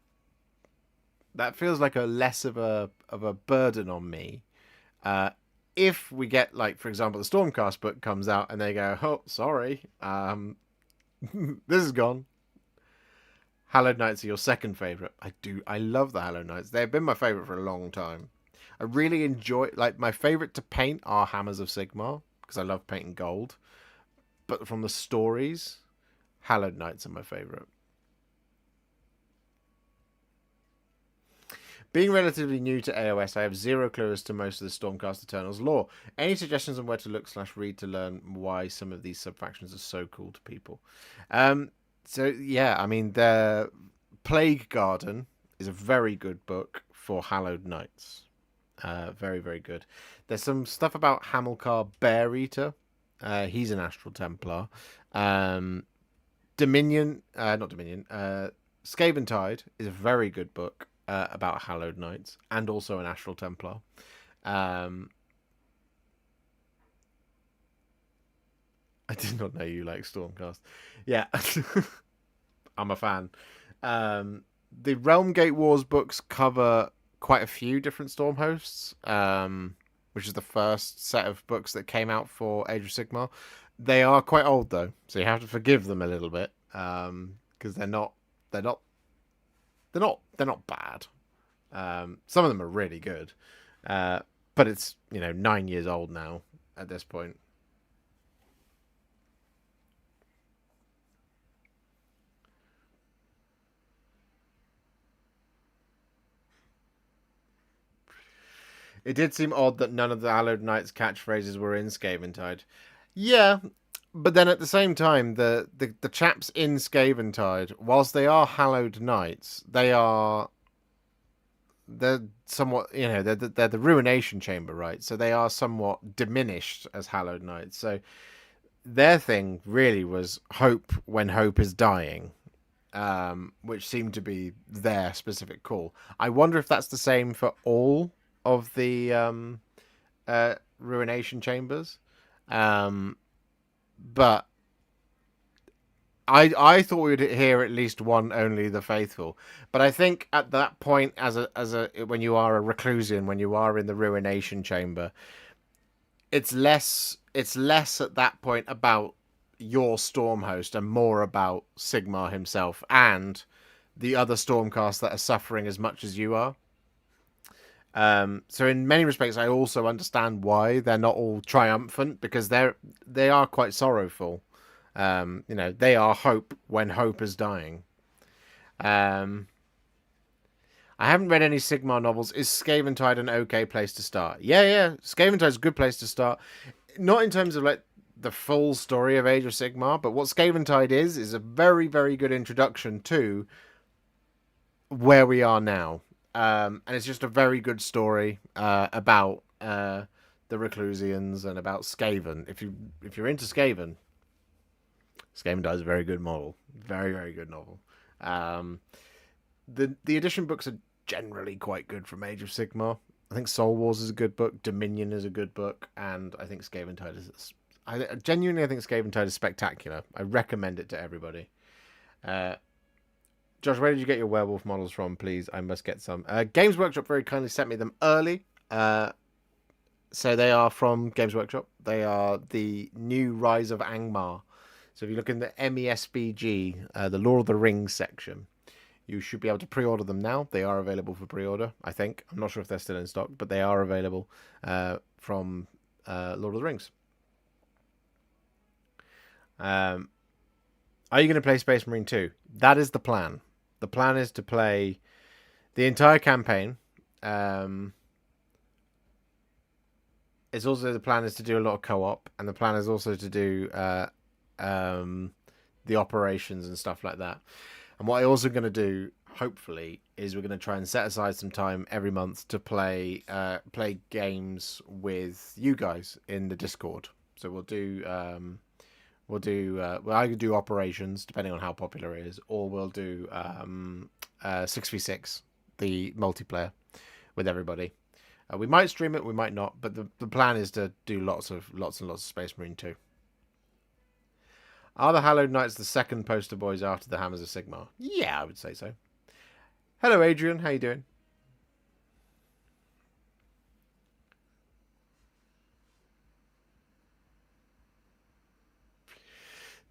burden on me. If we get, like, for example, the Stormcast book comes out and they go, oh, sorry, this is gone. Hallowed Knights are your second favourite. I love the Hallowed Knights. They've been my favourite for a long time. I really enjoy, like, my favourite to paint are Hammers of Sigmar, because I love painting gold. But from the stories, Hallowed Knights are my favourite. Being relatively new to AOS, I have zero clue as to most of the Stormcast Eternals lore. Any suggestions on where to look / read to learn why some of these sub-factions are so cool to people? So, yeah, I mean, the Plague Garden is a very good book for Hallowed Knights. Very, very good. There's some stuff about Hamilcar Bear Eater. He's an Astral Templar. Dominion, not Dominion. Scaven Tide is a very good book about Hallowed Knights and also an Astral Templar. I did not know you like Stormcast. Yeah, I'm a fan. The Realm Gate Wars books cover quite a few different Storm hosts, which is the first set of books that came out for Age of Sigmar. They are quite old though, so you have to forgive them a little bit, because they're not bad. Some of them are really good, but it's 9 years old now at this point. It did seem odd that none of the Hallowed Knights catchphrases were in Scaventide. Yeah, but then at the same time, the chaps in Scaventide, whilst they are Hallowed Knights, they're somewhat, they're the Ruination Chamber, right? So they are somewhat diminished as Hallowed Knights. So their thing really was hope when hope is dying, which seemed to be their specific call. I wonder if that's the same for all of the Ruination Chambers. But I thought we'd hear at least one Only the Faithful. But I think at that point, as a when you are a Reclusian, when you are in the Ruination Chamber, it's less at that point about your Storm host and more about Sigmar himself and the other Stormcasts that are suffering as much as you are. So in many respects, I also understand why they're not all triumphant, because they are quite sorrowful. They are hope when hope is dying. I haven't read any Sigmar novels. Is Scaventide an okay place to start? Yeah. Scaventide's a good place to start. Not in terms of like the full story of Age of Sigmar, but what Scaventide is a very, very good introduction to where we are now. And it's just a very good story about the Reclusians and about Skaven. If you're into Skaven, Scaventide is a very good model, very, very good novel. The edition books are generally quite good from Age of Sigmar. I think Soul Wars is a good book, Dominion is a good book, and I think Scaventide is. I genuinely think Scaventide is spectacular. I recommend it to everybody. Josh, where did you get your werewolf models from, please? I must get some. Games Workshop very kindly sent me them early. So they are from Games Workshop. They are the new Rise of Angmar. So if you look in the MESBG, the Lord of the Rings section, you should be able to pre-order them now. They are available for pre-order, I think. I'm not sure if they're still in stock, but they are available from Lord of the Rings. Are you going to play Space Marine 2? That is the plan. The plan is to play the entire campaign. It's also the plan is to do a lot of co-op, and the plan is also to do the operations and stuff like that. And what I'm also going to do, hopefully, is we're going to try and set aside some time every month to play games with you guys in the Discord. So we'll either do operations, depending on how popular it is, or we'll do 6v6, the multiplayer, with everybody. We might stream it, we might not, but the plan is to do lots and lots of Space Marine 2. Are the Hallowed Knights the second poster boys after the Hammers of Sigmar? Yeah, I would say so. Hello, Adrian. How you doing?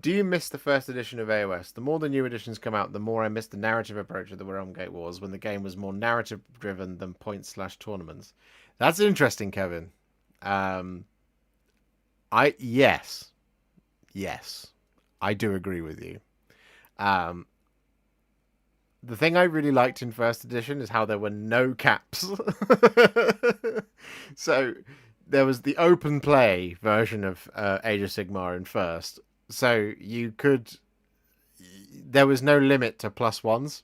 Do you miss the first edition of AOS? The more the new editions come out, the more I miss the narrative approach of the Realm Gate Wars, when the game was more narrative driven than points/tournaments. That's interesting, Kevin. Yes, I do agree with you. The thing I really liked in first edition is how there were no caps. So there was the open play version of Age of Sigmar in first. So there was no limit to +1s.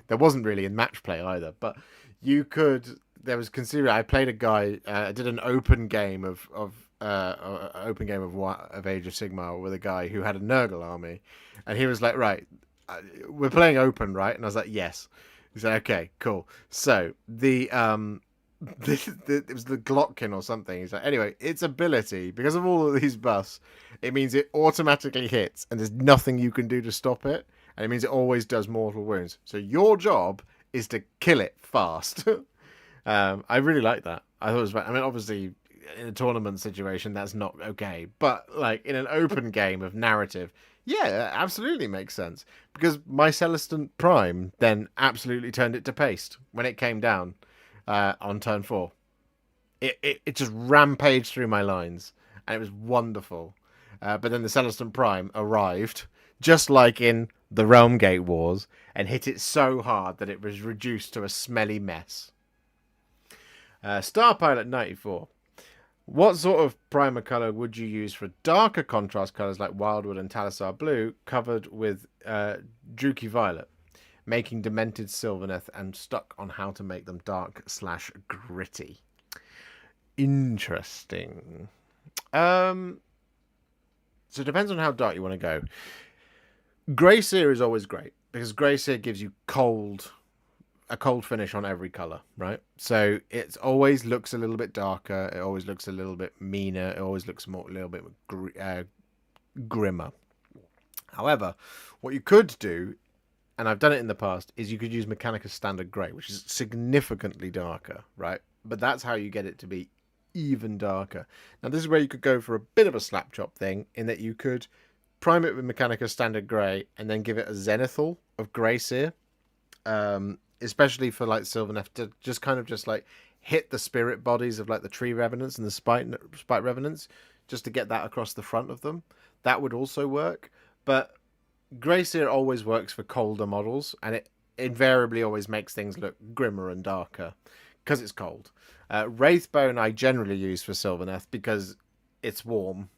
There wasn't really in match play either, but you could there was considerably. I played a guy. I did an open game of Age of Sigmar with a guy who had a Nurgle army, and he was like, "Right, we're playing open, right?" And I was like, "Yes." He said, "Okay, cool." So it was the Glotkin or something. He's like, anyway, its ability, because of all of these buffs, it means it automatically hits, and there's nothing you can do to stop it, and it means it always does mortal wounds. So your job is to kill it fast. I really like that. I thought it was. I mean, obviously, in a tournament situation, that's not okay, but like in an open game of narrative, yeah, that absolutely makes sense. Because my Celestant Prime then absolutely turned it to paste when it came down on turn 4. It just rampaged through my lines, and it was wonderful. But then the Celestant Prime arrived, just like in the Realm Gate Wars, and hit it so hard that it was reduced to a smelly mess. Star Pilot 94. What sort of primer color would you use for darker contrast colors like Wildwood and Talisar Blue, covered with Druchii Violet, making Demented Sylvaneth, and stuck on how to make them dark/gritty? Interesting. So it depends on how dark you want to go. Grey Seer is always great because Grey Seer gives you a cold finish on every color, right? So it always looks a little bit darker. It always looks a little bit meaner. It always looks a little bit grimmer. However, what you could do, and I've done it in the past, is you could use Mechanicus Standard Grey, which is significantly darker, right? But that's how you get it to be even darker. Now, this is where you could go for a bit of a slap chop thing, in that you could prime it with Mechanicus Standard Grey and then give it a Zenithal of Grey Seer. Especially for like Sylvaneth, to just like hit the spirit bodies of like the Tree Revenants and the Spite Revenants, just to get that across the front of them. That would also work. But Grey Seer always works for colder models, and it invariably always makes things look grimmer and darker because it's cold. Wraithbone I generally use for Sylvaneth because it's warm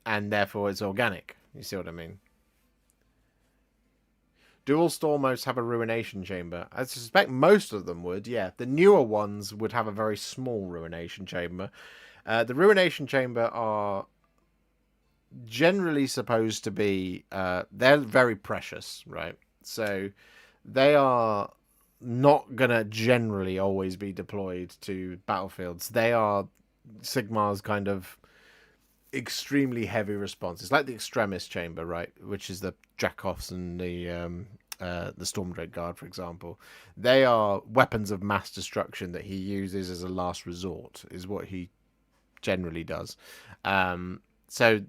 and therefore it's organic. You see what I mean? Do all Stormhosts have a Ruination Chamber? I suspect most of them would, yeah. The newer ones would have a very small Ruination Chamber. The Ruination Chamber are generally supposed to be... they're very precious, right? So they are not going to generally always be deployed to battlefields. They are Sigmar's kind of extremely heavy response. It's like the Extremis Chamber, right? Which is the Dracoffs and the Stormdrake Guard, for example. They are weapons of mass destruction that he uses as a last resort, is what he generally does. So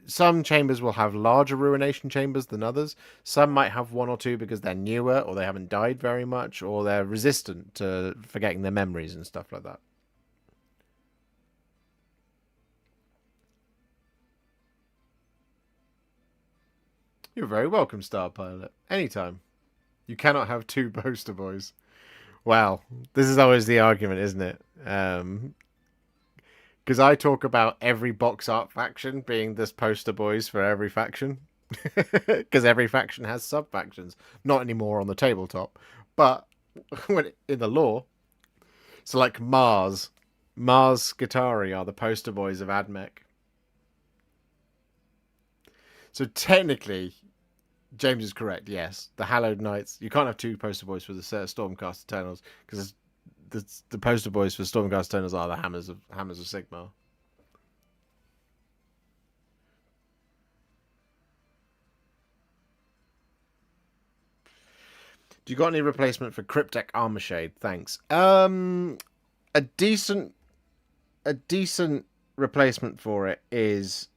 some chambers will have larger Ruination Chambers than others. Some might have one or two because they're newer, or they haven't died very much, or they're resistant to forgetting their memories and stuff like that. You're very welcome, Star Pilot. Anytime. You cannot have two poster boys. Well, this is always the argument, isn't it? Because I talk about every box art faction being this poster boys for every faction. Because every faction has sub-factions. Not anymore on the tabletop. But when in the lore, so like Mars Skitarii are the poster boys of Admech. So technically, James is correct, yes. The Hallowed Knights, you can't have two poster boys for the Stormcast Eternals, because the poster boys for Stormcast Eternals are the Hammers of Sigmar. Do you got any replacement for Cryptek Armor Shade? Thanks. A decent replacement for it is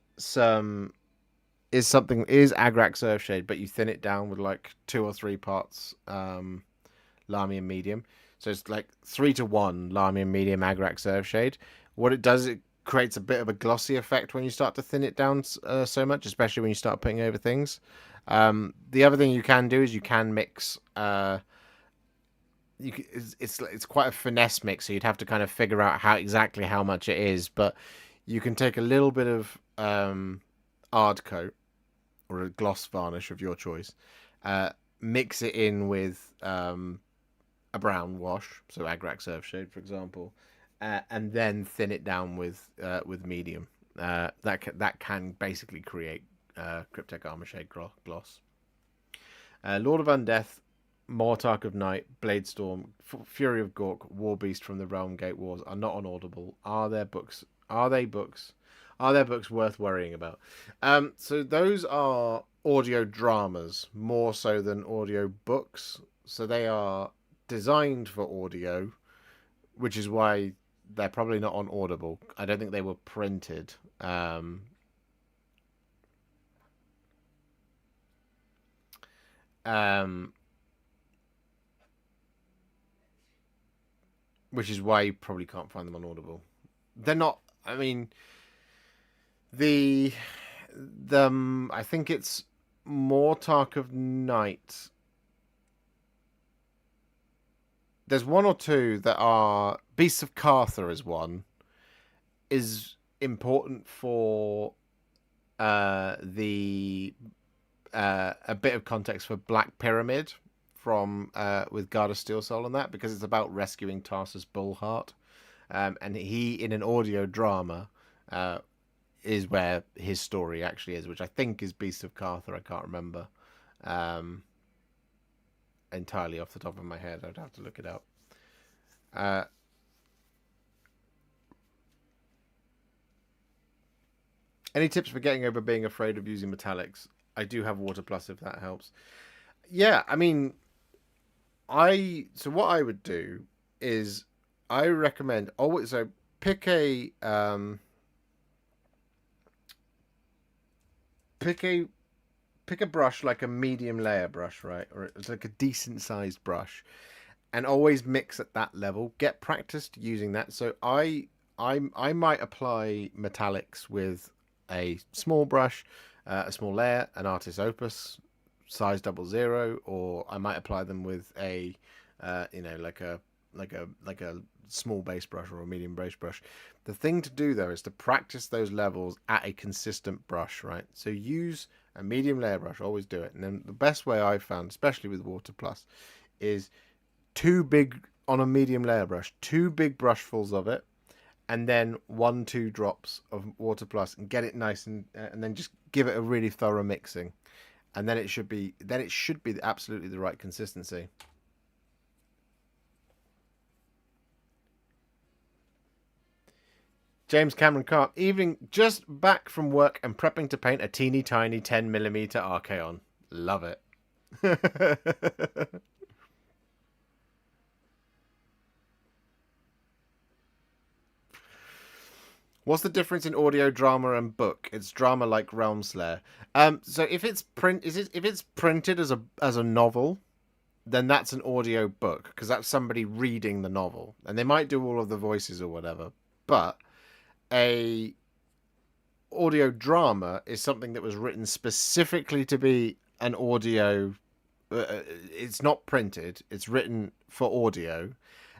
Agrak Surfshade, but you thin it down with like 2 or 3 parts Lahmian Medium. So it's like 3-to-1 Lahmian Medium Agrak Surfshade. What it does, it creates a bit of a glossy effect when you start to thin it down so much, especially when you start putting over things. The other thing you can do is you can mix. It's quite a finesse mix, so you'd have to kind of figure out exactly how much it is. But you can take a little bit of Ard Coat or a gloss varnish of your choice, mix it in with a a brown wash, so Agrak Surfshade, for example, and then thin it down with medium. That can basically create Cryptek Armor Shade gloss. Lord of Undeath, Mortarch of Night, Bladestorm, Fury of Gork, Warbeast from the Realm Gate Wars are not on Audible. Are there books? Are there books worth worrying about? So those are audio dramas more so than audio books. So they are designed for audio, which is why they're probably not on Audible. I don't think they were printed. Which is why you probably can't find them on Audible. They're not. I mean, I think it's Mortarch of Night. There's one or two that are Beasts of Cartha is one. Is important for a bit of context for Black Pyramid from with Guard of Steel Soul and that, because it's about rescuing Tarsus Bullheart, and he in an audio drama is where his story actually is, which I think is Beast of Cartha. I can't remember entirely off the top of my head. I'd have to look it up. Any tips for getting over being afraid of using metallics? I do have Water Plus if that helps. Yeah, I mean, so what I would do is I recommend always pick a brush, like a medium layer brush, right? Or it's like a decent sized brush, and always mix at that level. Get practiced using that. So I might apply metallics with a small brush, a small layer, an Artis Opus size 00, or I might apply them with a like a small base brush or a medium base brush. The thing to do though is to practice those levels at a consistent brush, right? So use a medium layer brush, always do it. And then the best way I've found, especially with Water Plus, is on a medium layer brush, 2 big brushfuls of it, and then 1-2 drops of Water Plus, and get it nice, and then just give it a really thorough mixing, and then it should be absolutely the right consistency. James Cameron Carp, evening, just back from work and prepping to paint a teeny tiny 10mm Archaon. Love it. What's the difference in audio drama and book? It's drama like Realmslayer. So if it's printed as a novel, then that's an audio book, because that's somebody reading the novel, and they might do all of the voices or whatever. But a audio drama is something that was written specifically to be an audio. It's not printed. It's written for audio,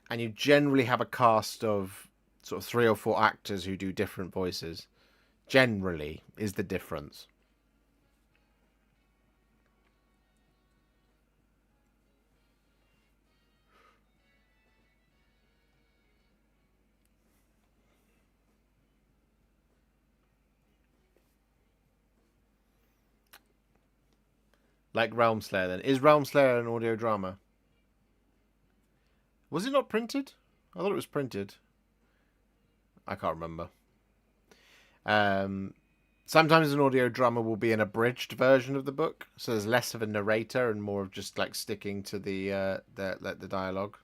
and you generally have a cast of sort of 3 or 4 actors who do different voices. Generally, is the difference. Like Realmslayer, then. Is Realmslayer an audio drama? Was it not printed? I thought it was printed. I can't remember. Sometimes an audio drama will be an abridged version of the book, so there's less of a narrator and more of just like sticking to the dialogue.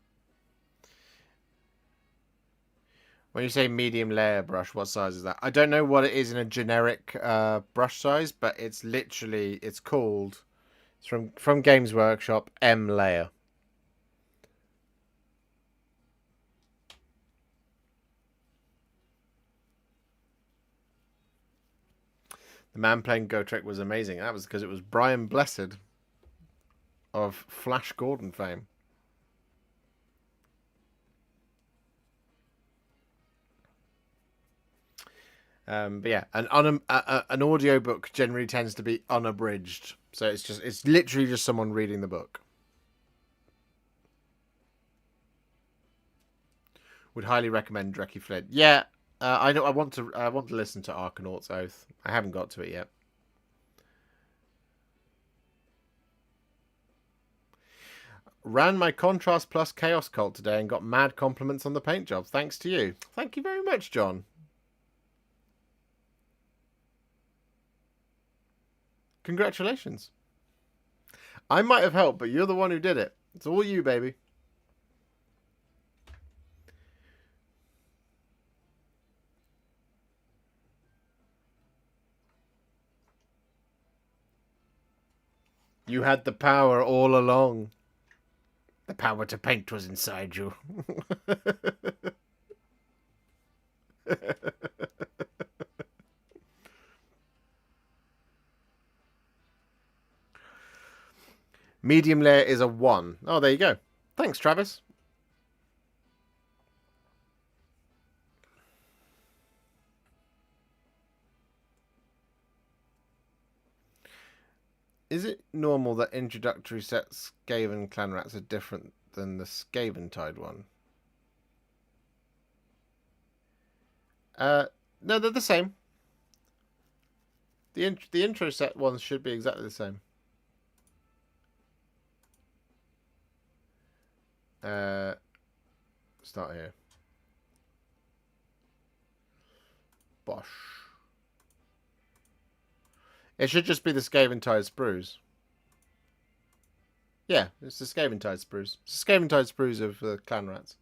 When you say medium layer brush, what size is that? I don't know what it is in a generic brush size, but it's called, it's from Games Workshop, M layer. The man playing Gotrek was amazing. That was because it was Brian Blessed of Flash Gordon fame. But yeah, an audiobook generally tends to be unabridged. So it's literally just someone reading the book. Would highly recommend Drekkie Flint. Yeah, I know. I want to listen to Archanaut's Oath. I haven't got to it yet. Ran my Contrast Plus Chaos Cult today and got mad compliments on the paint job. Thanks to you. Thank you very much, John. Congratulations. I might have helped, but you're the one who did it. It's all you, baby. You had the power all along. The power to paint was inside you. Medium layer is a 1. Oh, there you go. Thanks, Travis. Is it normal that introductory set Scaven clan rats are different than the Scaven Tide one? No, they're the same. The intro set ones should be exactly the same. Start here. Bosh. It should just be the Scaven Tide sprues. Yeah, it's the Scaven Tide sprues. It's the Scaven Tide sprues of the clan rats.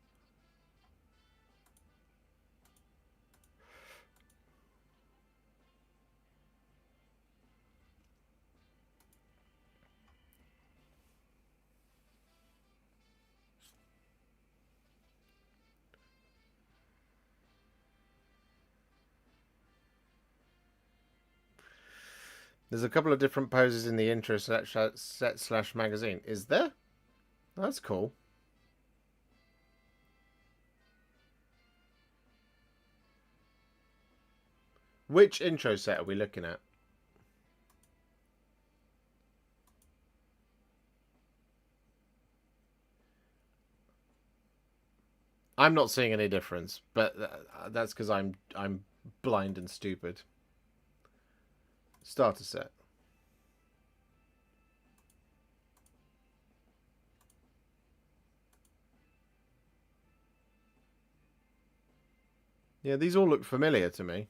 There's a couple of different poses in the intro set / magazine. Is there? That's cool. Which intro set are we looking at? I'm not seeing any difference, but that's because I'm blind and stupid. Starter set. Yeah, these all look familiar to me.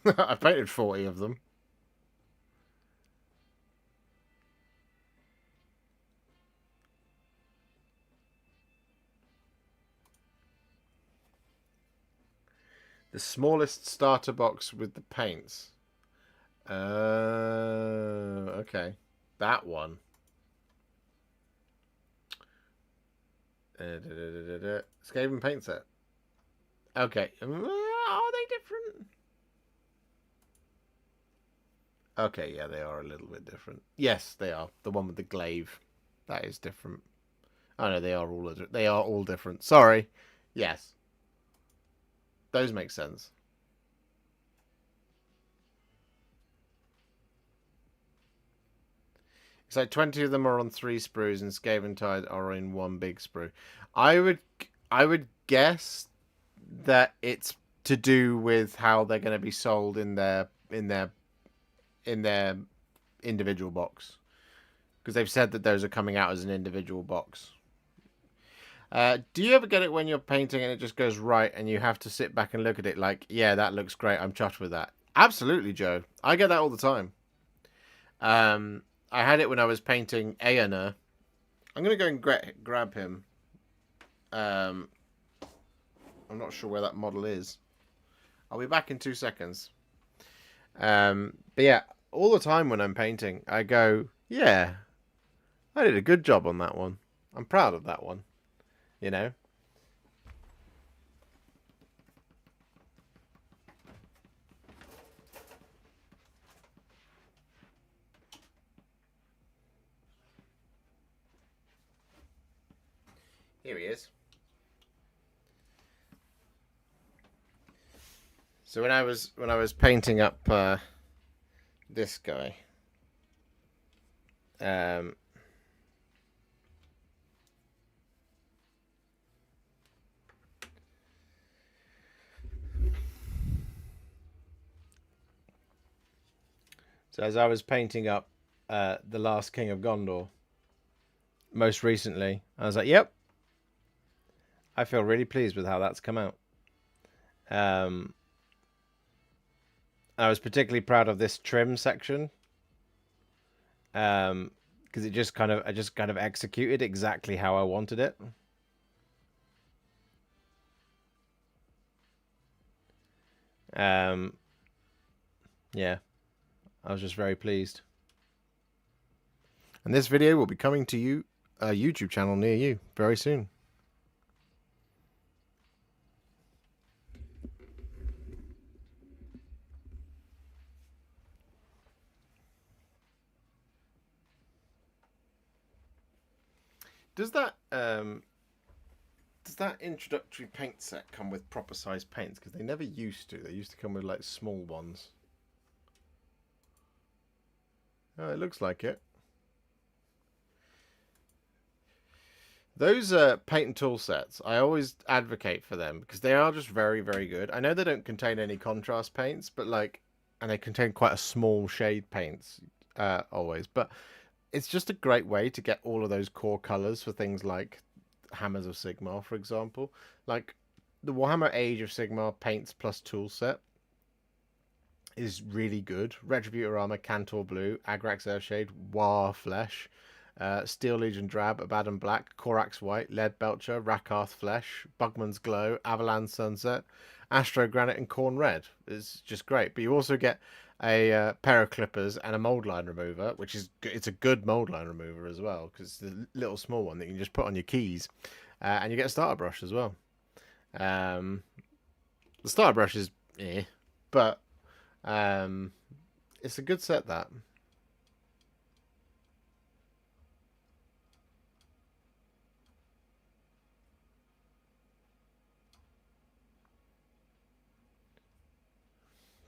I painted 40 of them. The smallest starter box with the paints. Okay. That one. Scaven paint set. Okay. Are they different? Okay, yeah, they are a little bit different. Yes, they are. The one with the glaive. That is different. Oh no, they are all different. Sorry. Yes. Those make sense. It's like 20 of them are on 3 sprues and Scaven Tide are in 1 big sprue. I would guess that it's to do with how they're going to be sold in their individual box, because they've said that those are coming out as an individual box. Do you ever get it when you're painting and it just goes right and you have to sit back and look at it like, yeah, that looks great, I'm chuffed with that? Absolutely, Joe. I get that all the time. I had it when I was painting Aeoner. I'm going to go and grab him. I'm not sure where that model is. I'll be back in 2 seconds. But yeah, all the time when I'm painting, I go, yeah, I did a good job on that one. I'm proud of that one. You know? Here he is. So when I was painting up this guy, So as I was painting up the last King of Gondor, most recently, I was like, yep, I feel really pleased with how that's come out. I was particularly proud of this trim section, because I just kind of executed exactly how I wanted it. Yeah, I was just very pleased. And this video will be coming to you, a YouTube channel near you, very soon. Does that introductory paint set come with proper size paints? Because they never used to. They used to come with like small ones. Oh, it looks like it. Those paint and tool sets, I always advocate for them because they are just very, very good. I know they don't contain any contrast paints, but like, and they contain quite a small shade paints always. But it's just a great way to get all of those core colors for things like Hammers of Sigmar, for example. Like the Warhammer Age of Sigmar paints plus tool set is really good. Retributor Armor, Cantor Blue, Agrax Earthshade, War Flesh, Steel Legion Drab, Abaddon Black, Korax White, Lead Belcher, Rakarth Flesh, Bugman's Glow, Avalanche Sunset, Astro Granite, and Corn Red. It's just great. But you also get a pair of clippers and a mold line remover, which is it's a good mold line remover as well because it's the little small one that you can just put on your keys, and you get a starter brush as well. The starter brush is but it's a good set that.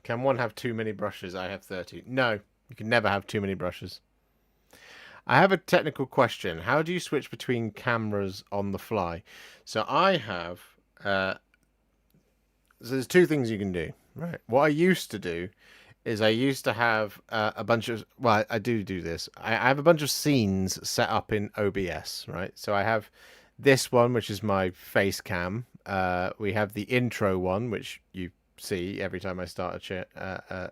Can one have too many brushes? I have 30. No, you can never have too many brushes. I have a technical question. How do you switch between cameras on the fly? So I have... so there's two things you can do. Right. What I used to do is I used to have a bunch of... Well, I do this. I have a bunch of scenes set up in OBS, right? So I have this one, which is my face cam. We have the intro one, which you see every time I start a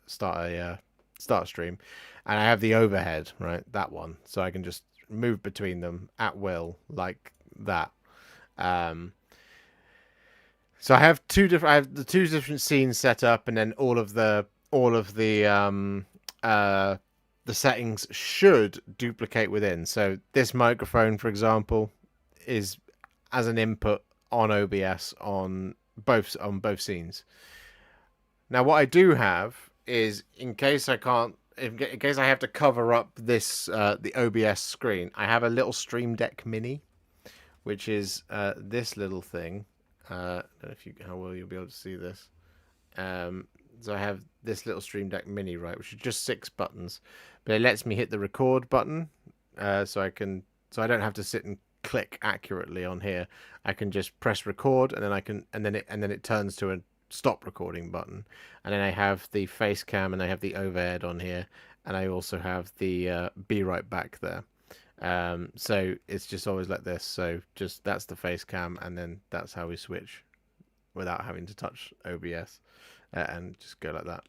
start a stream, and I have the overhead, right, that one, so I can just move between them at will like that. So I have the two different scenes set up, and then all of the settings should duplicate within. So this microphone, for example, is as an input on OBS on both scenes. Now, what I do have is, in case I have to cover up this the OBS screen, I have a little Stream Deck Mini, which is this little thing. I don't know how well you'll be able to see this. So I have this little Stream Deck Mini, right, which is just 6 buttons, but it lets me hit the record button, so I don't have to sit and click accurately on here. I can just press record, and then it turns to a stop recording button, and then I have the face cam, and I have the overhead on here, and I also have the be right back there. So it's just always like this. So just that's the face cam, and then that's how we switch without having to touch OBS, and just go like that.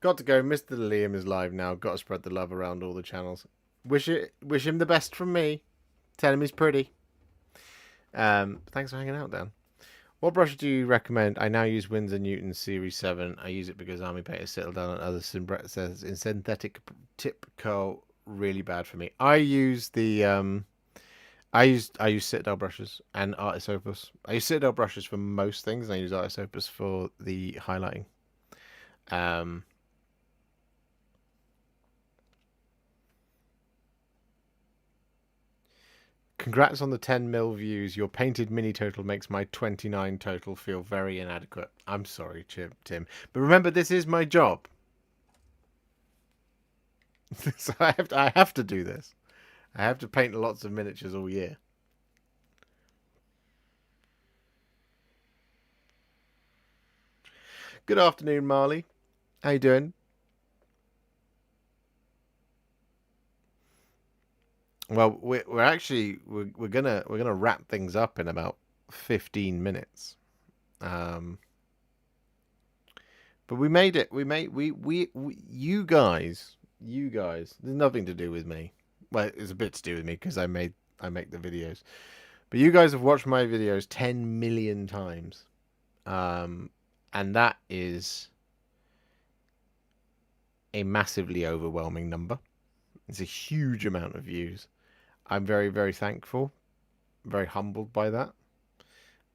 Got to go. Mr. Liam is live now. Got to spread the love around all the channels. Wish him the best from me. Tell him he's pretty. Thanks for hanging out, Dan. What brush do you recommend? I now use Winsor Newton Series 7. I use it because army painters settle down on others. Says in synthetic tip curl really bad for me. I use the I use Citadel brushes and Artis Opus. I use Citadel brushes for most things, and I use Artis Opus for the highlighting. Congrats on the 10 mil views. Your painted mini total makes my 29 total feel very inadequate. I'm sorry, Tim. But remember, this is my job. So I have to do this. I have to paint lots of miniatures all year. Good afternoon, Marley. How you doing? Well, we're gonna wrap things up in about 15 minutes. Um, but we made it. We you guys. There's nothing to do with me. Well, it's a bit to do with me because I make the videos. But you guys have watched my videos 10 million times. And that is a massively overwhelming number. It's a huge amount of views. I'm very, very thankful, very humbled by that,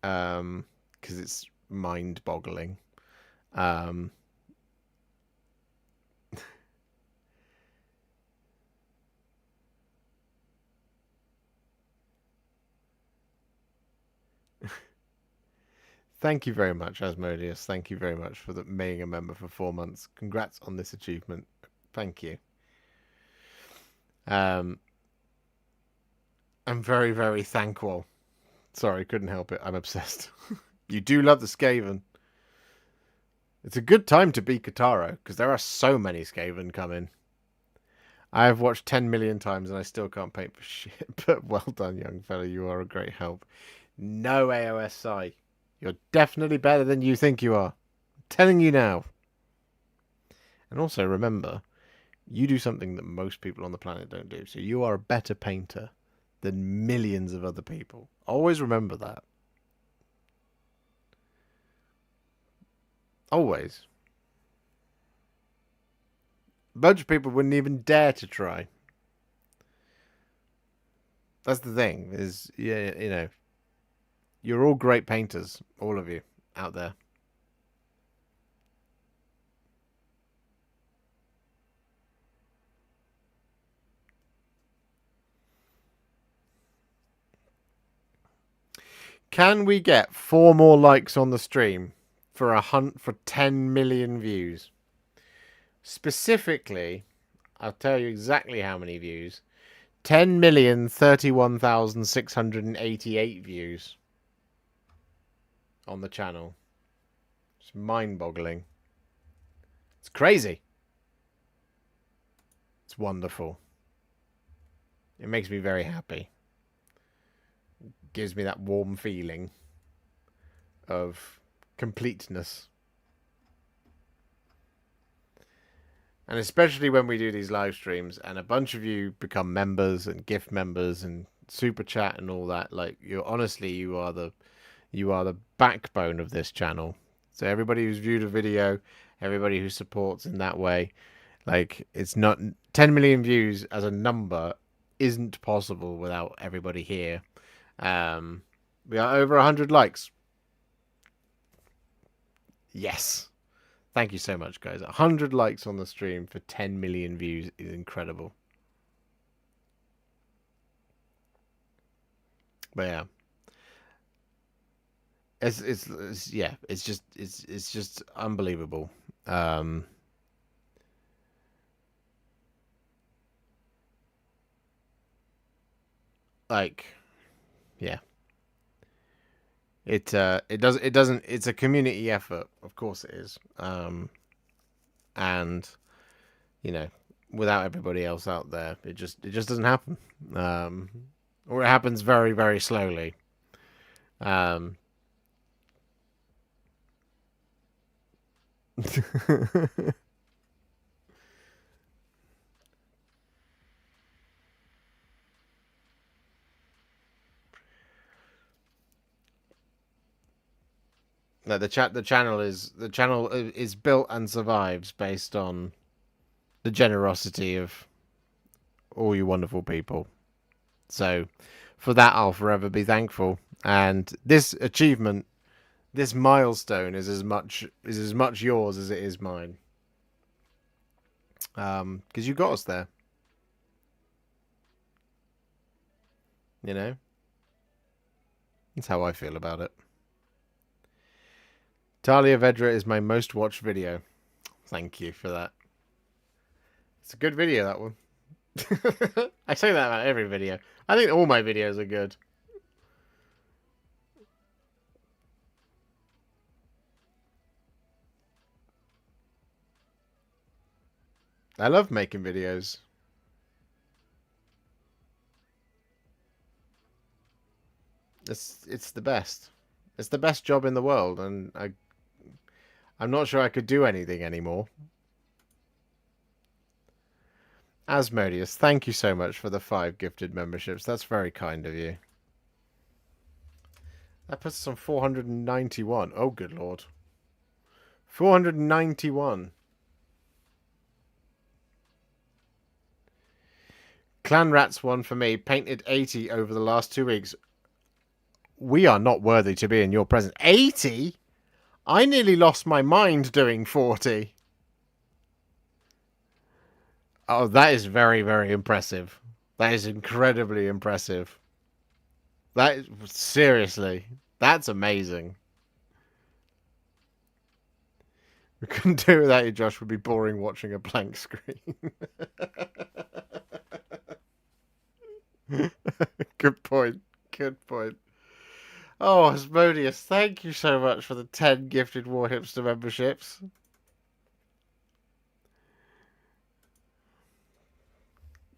because it's mind-boggling. Um, Thank you very much, Asmodeus. Thank you very much for being a member for 4 months. Congrats on this achievement. Thank you. I'm very, very thankful. Sorry, couldn't help it. I'm obsessed. You do love the Scaven. It's a good time to be Kataro, because there are so many Scaven coming. I have watched 10 million times and I still can't paint for shit. But well done, young fella. You are a great help. No AOS Psy. You're definitely better than you think you are. I'm telling you now. And also remember, you do something that most people on the planet don't do. So you are a better painter than millions of other people. Always remember that. Always. A bunch of people wouldn't even dare to try. That's the thing, is, yeah, you know, you're all great painters, all of you out there. Can we get 4 more likes on the stream for a hunt for 10 million views? Specifically, I'll tell you exactly how many views. 10,031,688 views on the channel. It's mind-boggling. It's crazy. It's wonderful. It makes me very happy. It gives me that warm feeling of completeness. And especially when we do these live streams and a bunch of you become members and gift members and super chat and all that, like, you are the backbone of this channel. So everybody who's viewed a video, everybody who supports in that way, like, it's not 10 million views as a number isn't possible without everybody here. We are over 100 likes. Yes. Thank you so much, guys. 100 likes on the stream for 10 million views is incredible. But yeah, it's just unbelievable. Like, yeah, it's a community effort, of course it is. And you know, without everybody else out there, it just doesn't happen. Or it happens very, very slowly. No, the channel is built and survives based on the generosity of all you wonderful people. So for that, I'll forever be thankful. And this achievement, this milestone, is as much yours as it is mine. Because you got us there. You know, that's how I feel about it. Talia Vedra is my most watched video. Thank you for that. It's a good video, that one. I say that about every video. I think all my videos are good. I love making videos. It's the best. It's the best job in the world, and I'm not sure I could do anything anymore. Asmodeus, thank you so much for the 5 gifted memberships. That's very kind of you. That puts us on 491. Oh, good lord. 491. Clan Rats one for me. Painted 80 over the last 2 weeks. We are not worthy to be in your presence. 80? I nearly lost my mind doing 40. Oh, that is very, very impressive. That is incredibly impressive. That is, seriously, that's amazing. We couldn't do it without you, Josh. Would be boring watching a blank screen. Good point. Good point. Oh, Asmodeus, thank you so much for the 10 gifted Warhipster memberships.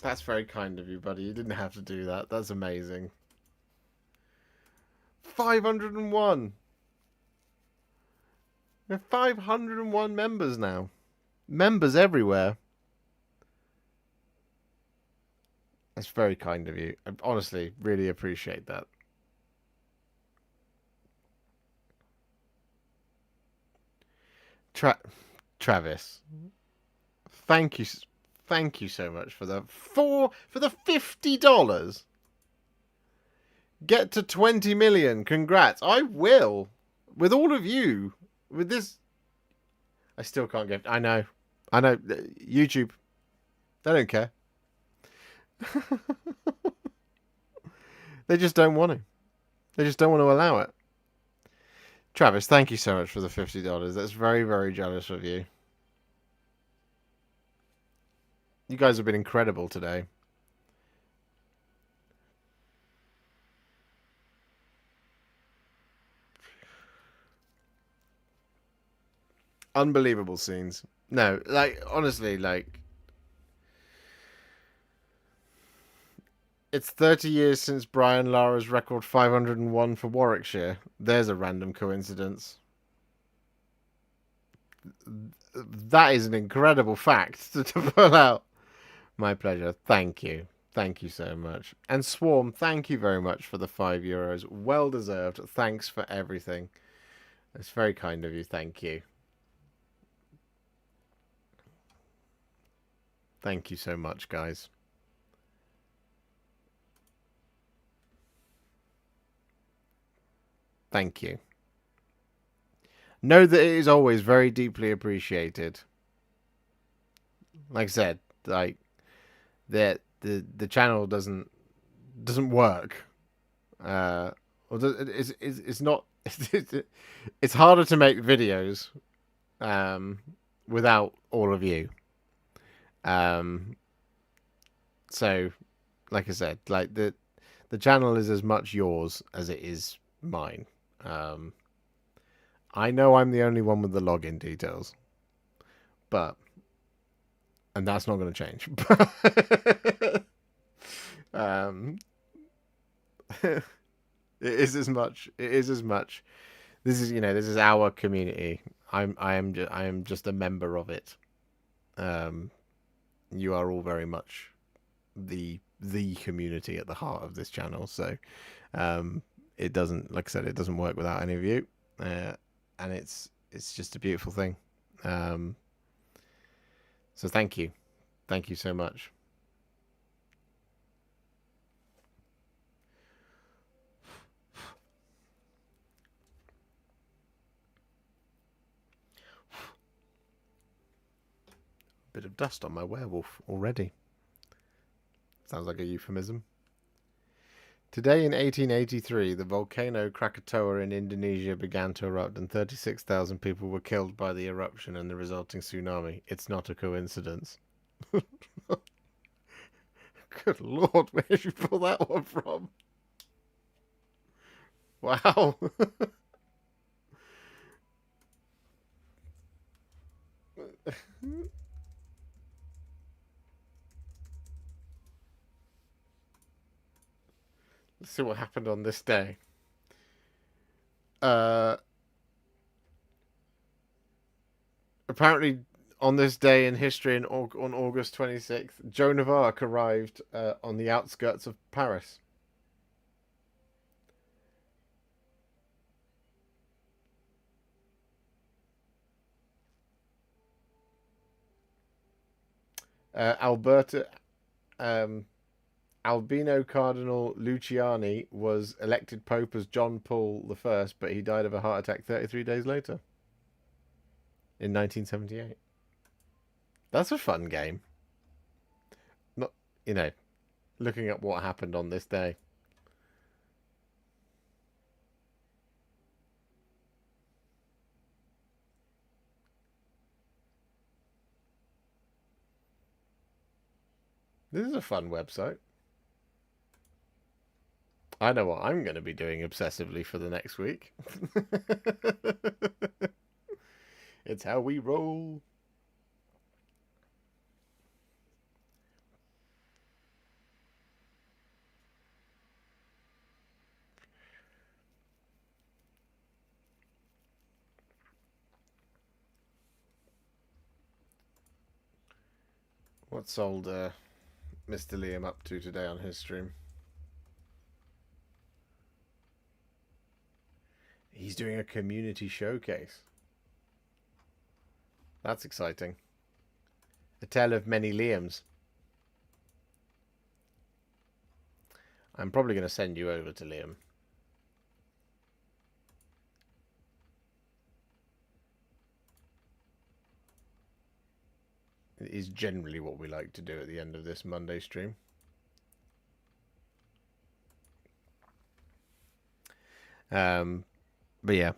That's very kind of you, buddy. You didn't have to do that. That's amazing. 501. We have 501 members now. Members everywhere. That's very kind of you. I honestly really appreciate that. Travis, thank you so much for the $50. Get to 20 million. Congrats. I will. With all of you. With this. I still can't get. I know. YouTube. They don't care. They just don't want to. They just don't want to allow it. Travis, thank you so much for the $50. That's very, very jealous of you. You guys have been incredible today. Unbelievable scenes. No, like, honestly, like, it's 30 years since Brian Lara's record 501 for Warwickshire. There's a random coincidence. That is an incredible fact to pull out. My pleasure. Thank you. Thank you so much. And Swarm, thank you very much for the €5. Well deserved. Thanks for everything. It's very kind of you. Thank you. Thank you so much, guys. Thank you. Know that it is always very deeply appreciated. Like I said, like the channel doesn't work. It's not. It's harder to make videos without all of you. So, like I said, like the channel is as much yours as it is mine. I know I'm the only one with the login details, and that's not going to change. It is as much. This is our community. I am just a member of it. You are all very much the community at the heart of this channel. So, it doesn't, like I said, it doesn't work without any of you, and it's just a beautiful thing. So thank you so much. Bit of dust on my werewolf already. Sounds like a euphemism. Today in 1883, the volcano Krakatoa in Indonesia began to erupt and 36,000 people were killed by the eruption and the resulting tsunami. It's not a coincidence. Good lord, where did you pull that one from? Wow. Let's see what happened on this day. Apparently, on this day in history, on August 26th, Joan of Arc arrived on the outskirts of Paris. Albino Cardinal Luciani was elected Pope as John Paul I, but he died of a heart attack 33 days later in 1978. That's a fun game. Not, looking at what happened on this day. This is a fun website. I know what I'm going to be doing obsessively for the next week. It's how we roll. What's old Mr. Liam up to today on his stream? He's doing a community showcase. That's exciting. A tale of many Liams. I'm probably going to send you over to Liam. It is generally what we like to do at the end of this Monday stream. But yeah.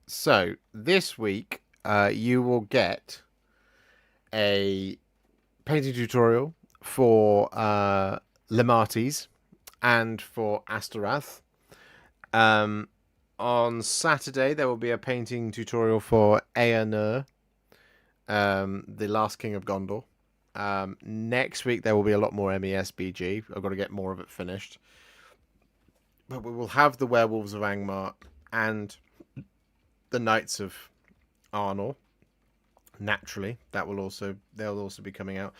So this week you will get a painting tutorial for Lematis and for Astorath. On Saturday there will be a painting tutorial for Aenir, the last king of Gondor. Next week there will be a lot more MESBG. I've got to get more of it finished. But we will have the Werewolves of Angmar and the Knights of Arnor. Naturally, they'll also be coming out.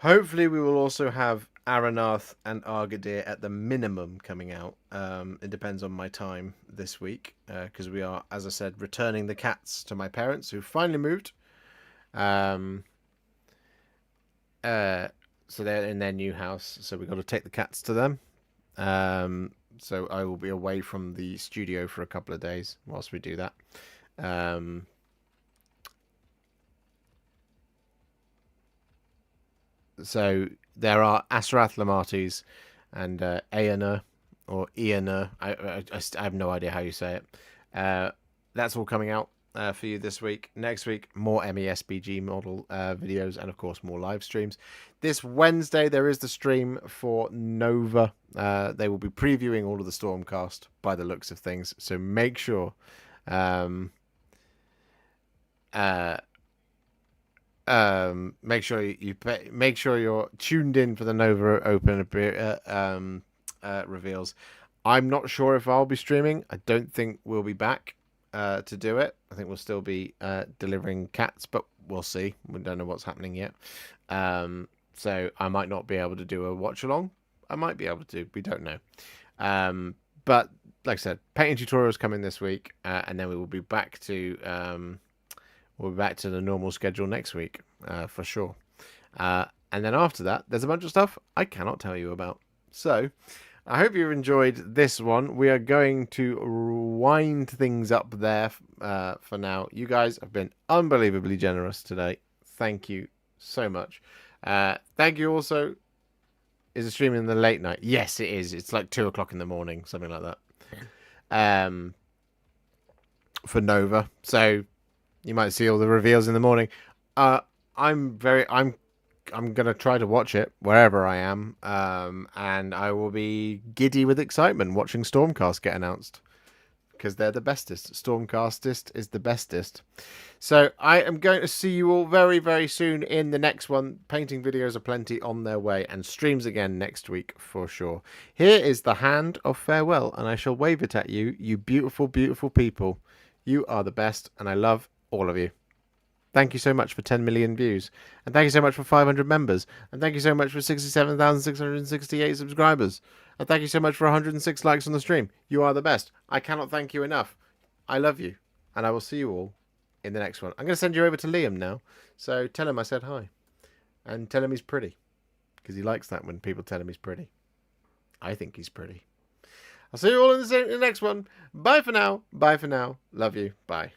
Hopefully, we will also have Aranarth and Argadir at the minimum coming out. It depends on my time this week because we are, as I said, returning the cats to my parents who finally moved. So they're in their new house, so we've got to take the cats to them. So I will be away from the studio for a couple of days whilst we do that. So there are Astorath Lematis and Aenir or Aenir. I have no idea how you say it. That's all coming out for you this week. Next week, more MESBG model videos and, of course, more live streams. This Wednesday, there is the stream for Nova. They will be previewing all of the Stormcast by the looks of things. So make sure make sure you're tuned in for the Nova Open reveals. I'm not sure if I'll be streaming. I don't think we'll be back to do it. I think we'll still be delivering cats, but we'll see. We don't know what's happening yet. So I might not be able to do a watch along. I might be able to. We don't know. But like I said, painting tutorials coming this week, and then we will be back to the normal schedule next week for sure. And then after that, there's a bunch of stuff I cannot tell you about. So I hope you enjoyed this one. We are going to wind things up there for now. You guys have been unbelievably generous today. Thank you so much. Thank you also. Is it streaming in the late night? Yes, it is. It's like 2 o'clock in the morning, something like that. For Nova. So you might see all the reveals in the morning. I'm I'm gonna try to watch it wherever I am, and I will be giddy with excitement watching Stormcast get announced because they're the bestest. Stormcastist is the bestest. So I am going to see you all very, very soon in the next one. Painting videos are plenty on their way, and streams again next week for sure. Here is the hand of farewell, and I shall wave it at you, you beautiful, beautiful people. You are the best, and I love all of you. Thank you so much for 10 million views. And thank you so much for 500 members. And thank you so much for 67,668 subscribers. And thank you so much for 106 likes on the stream. You are the best. I cannot thank you enough. I love you. And I will see you all in the next one. I'm going to send you over to Liam now. So tell him I said hi. And tell him he's pretty. Because he likes that when people tell him he's pretty. I think he's pretty. I'll see you all in the next one. Bye for now. Bye for now. Love you. Bye.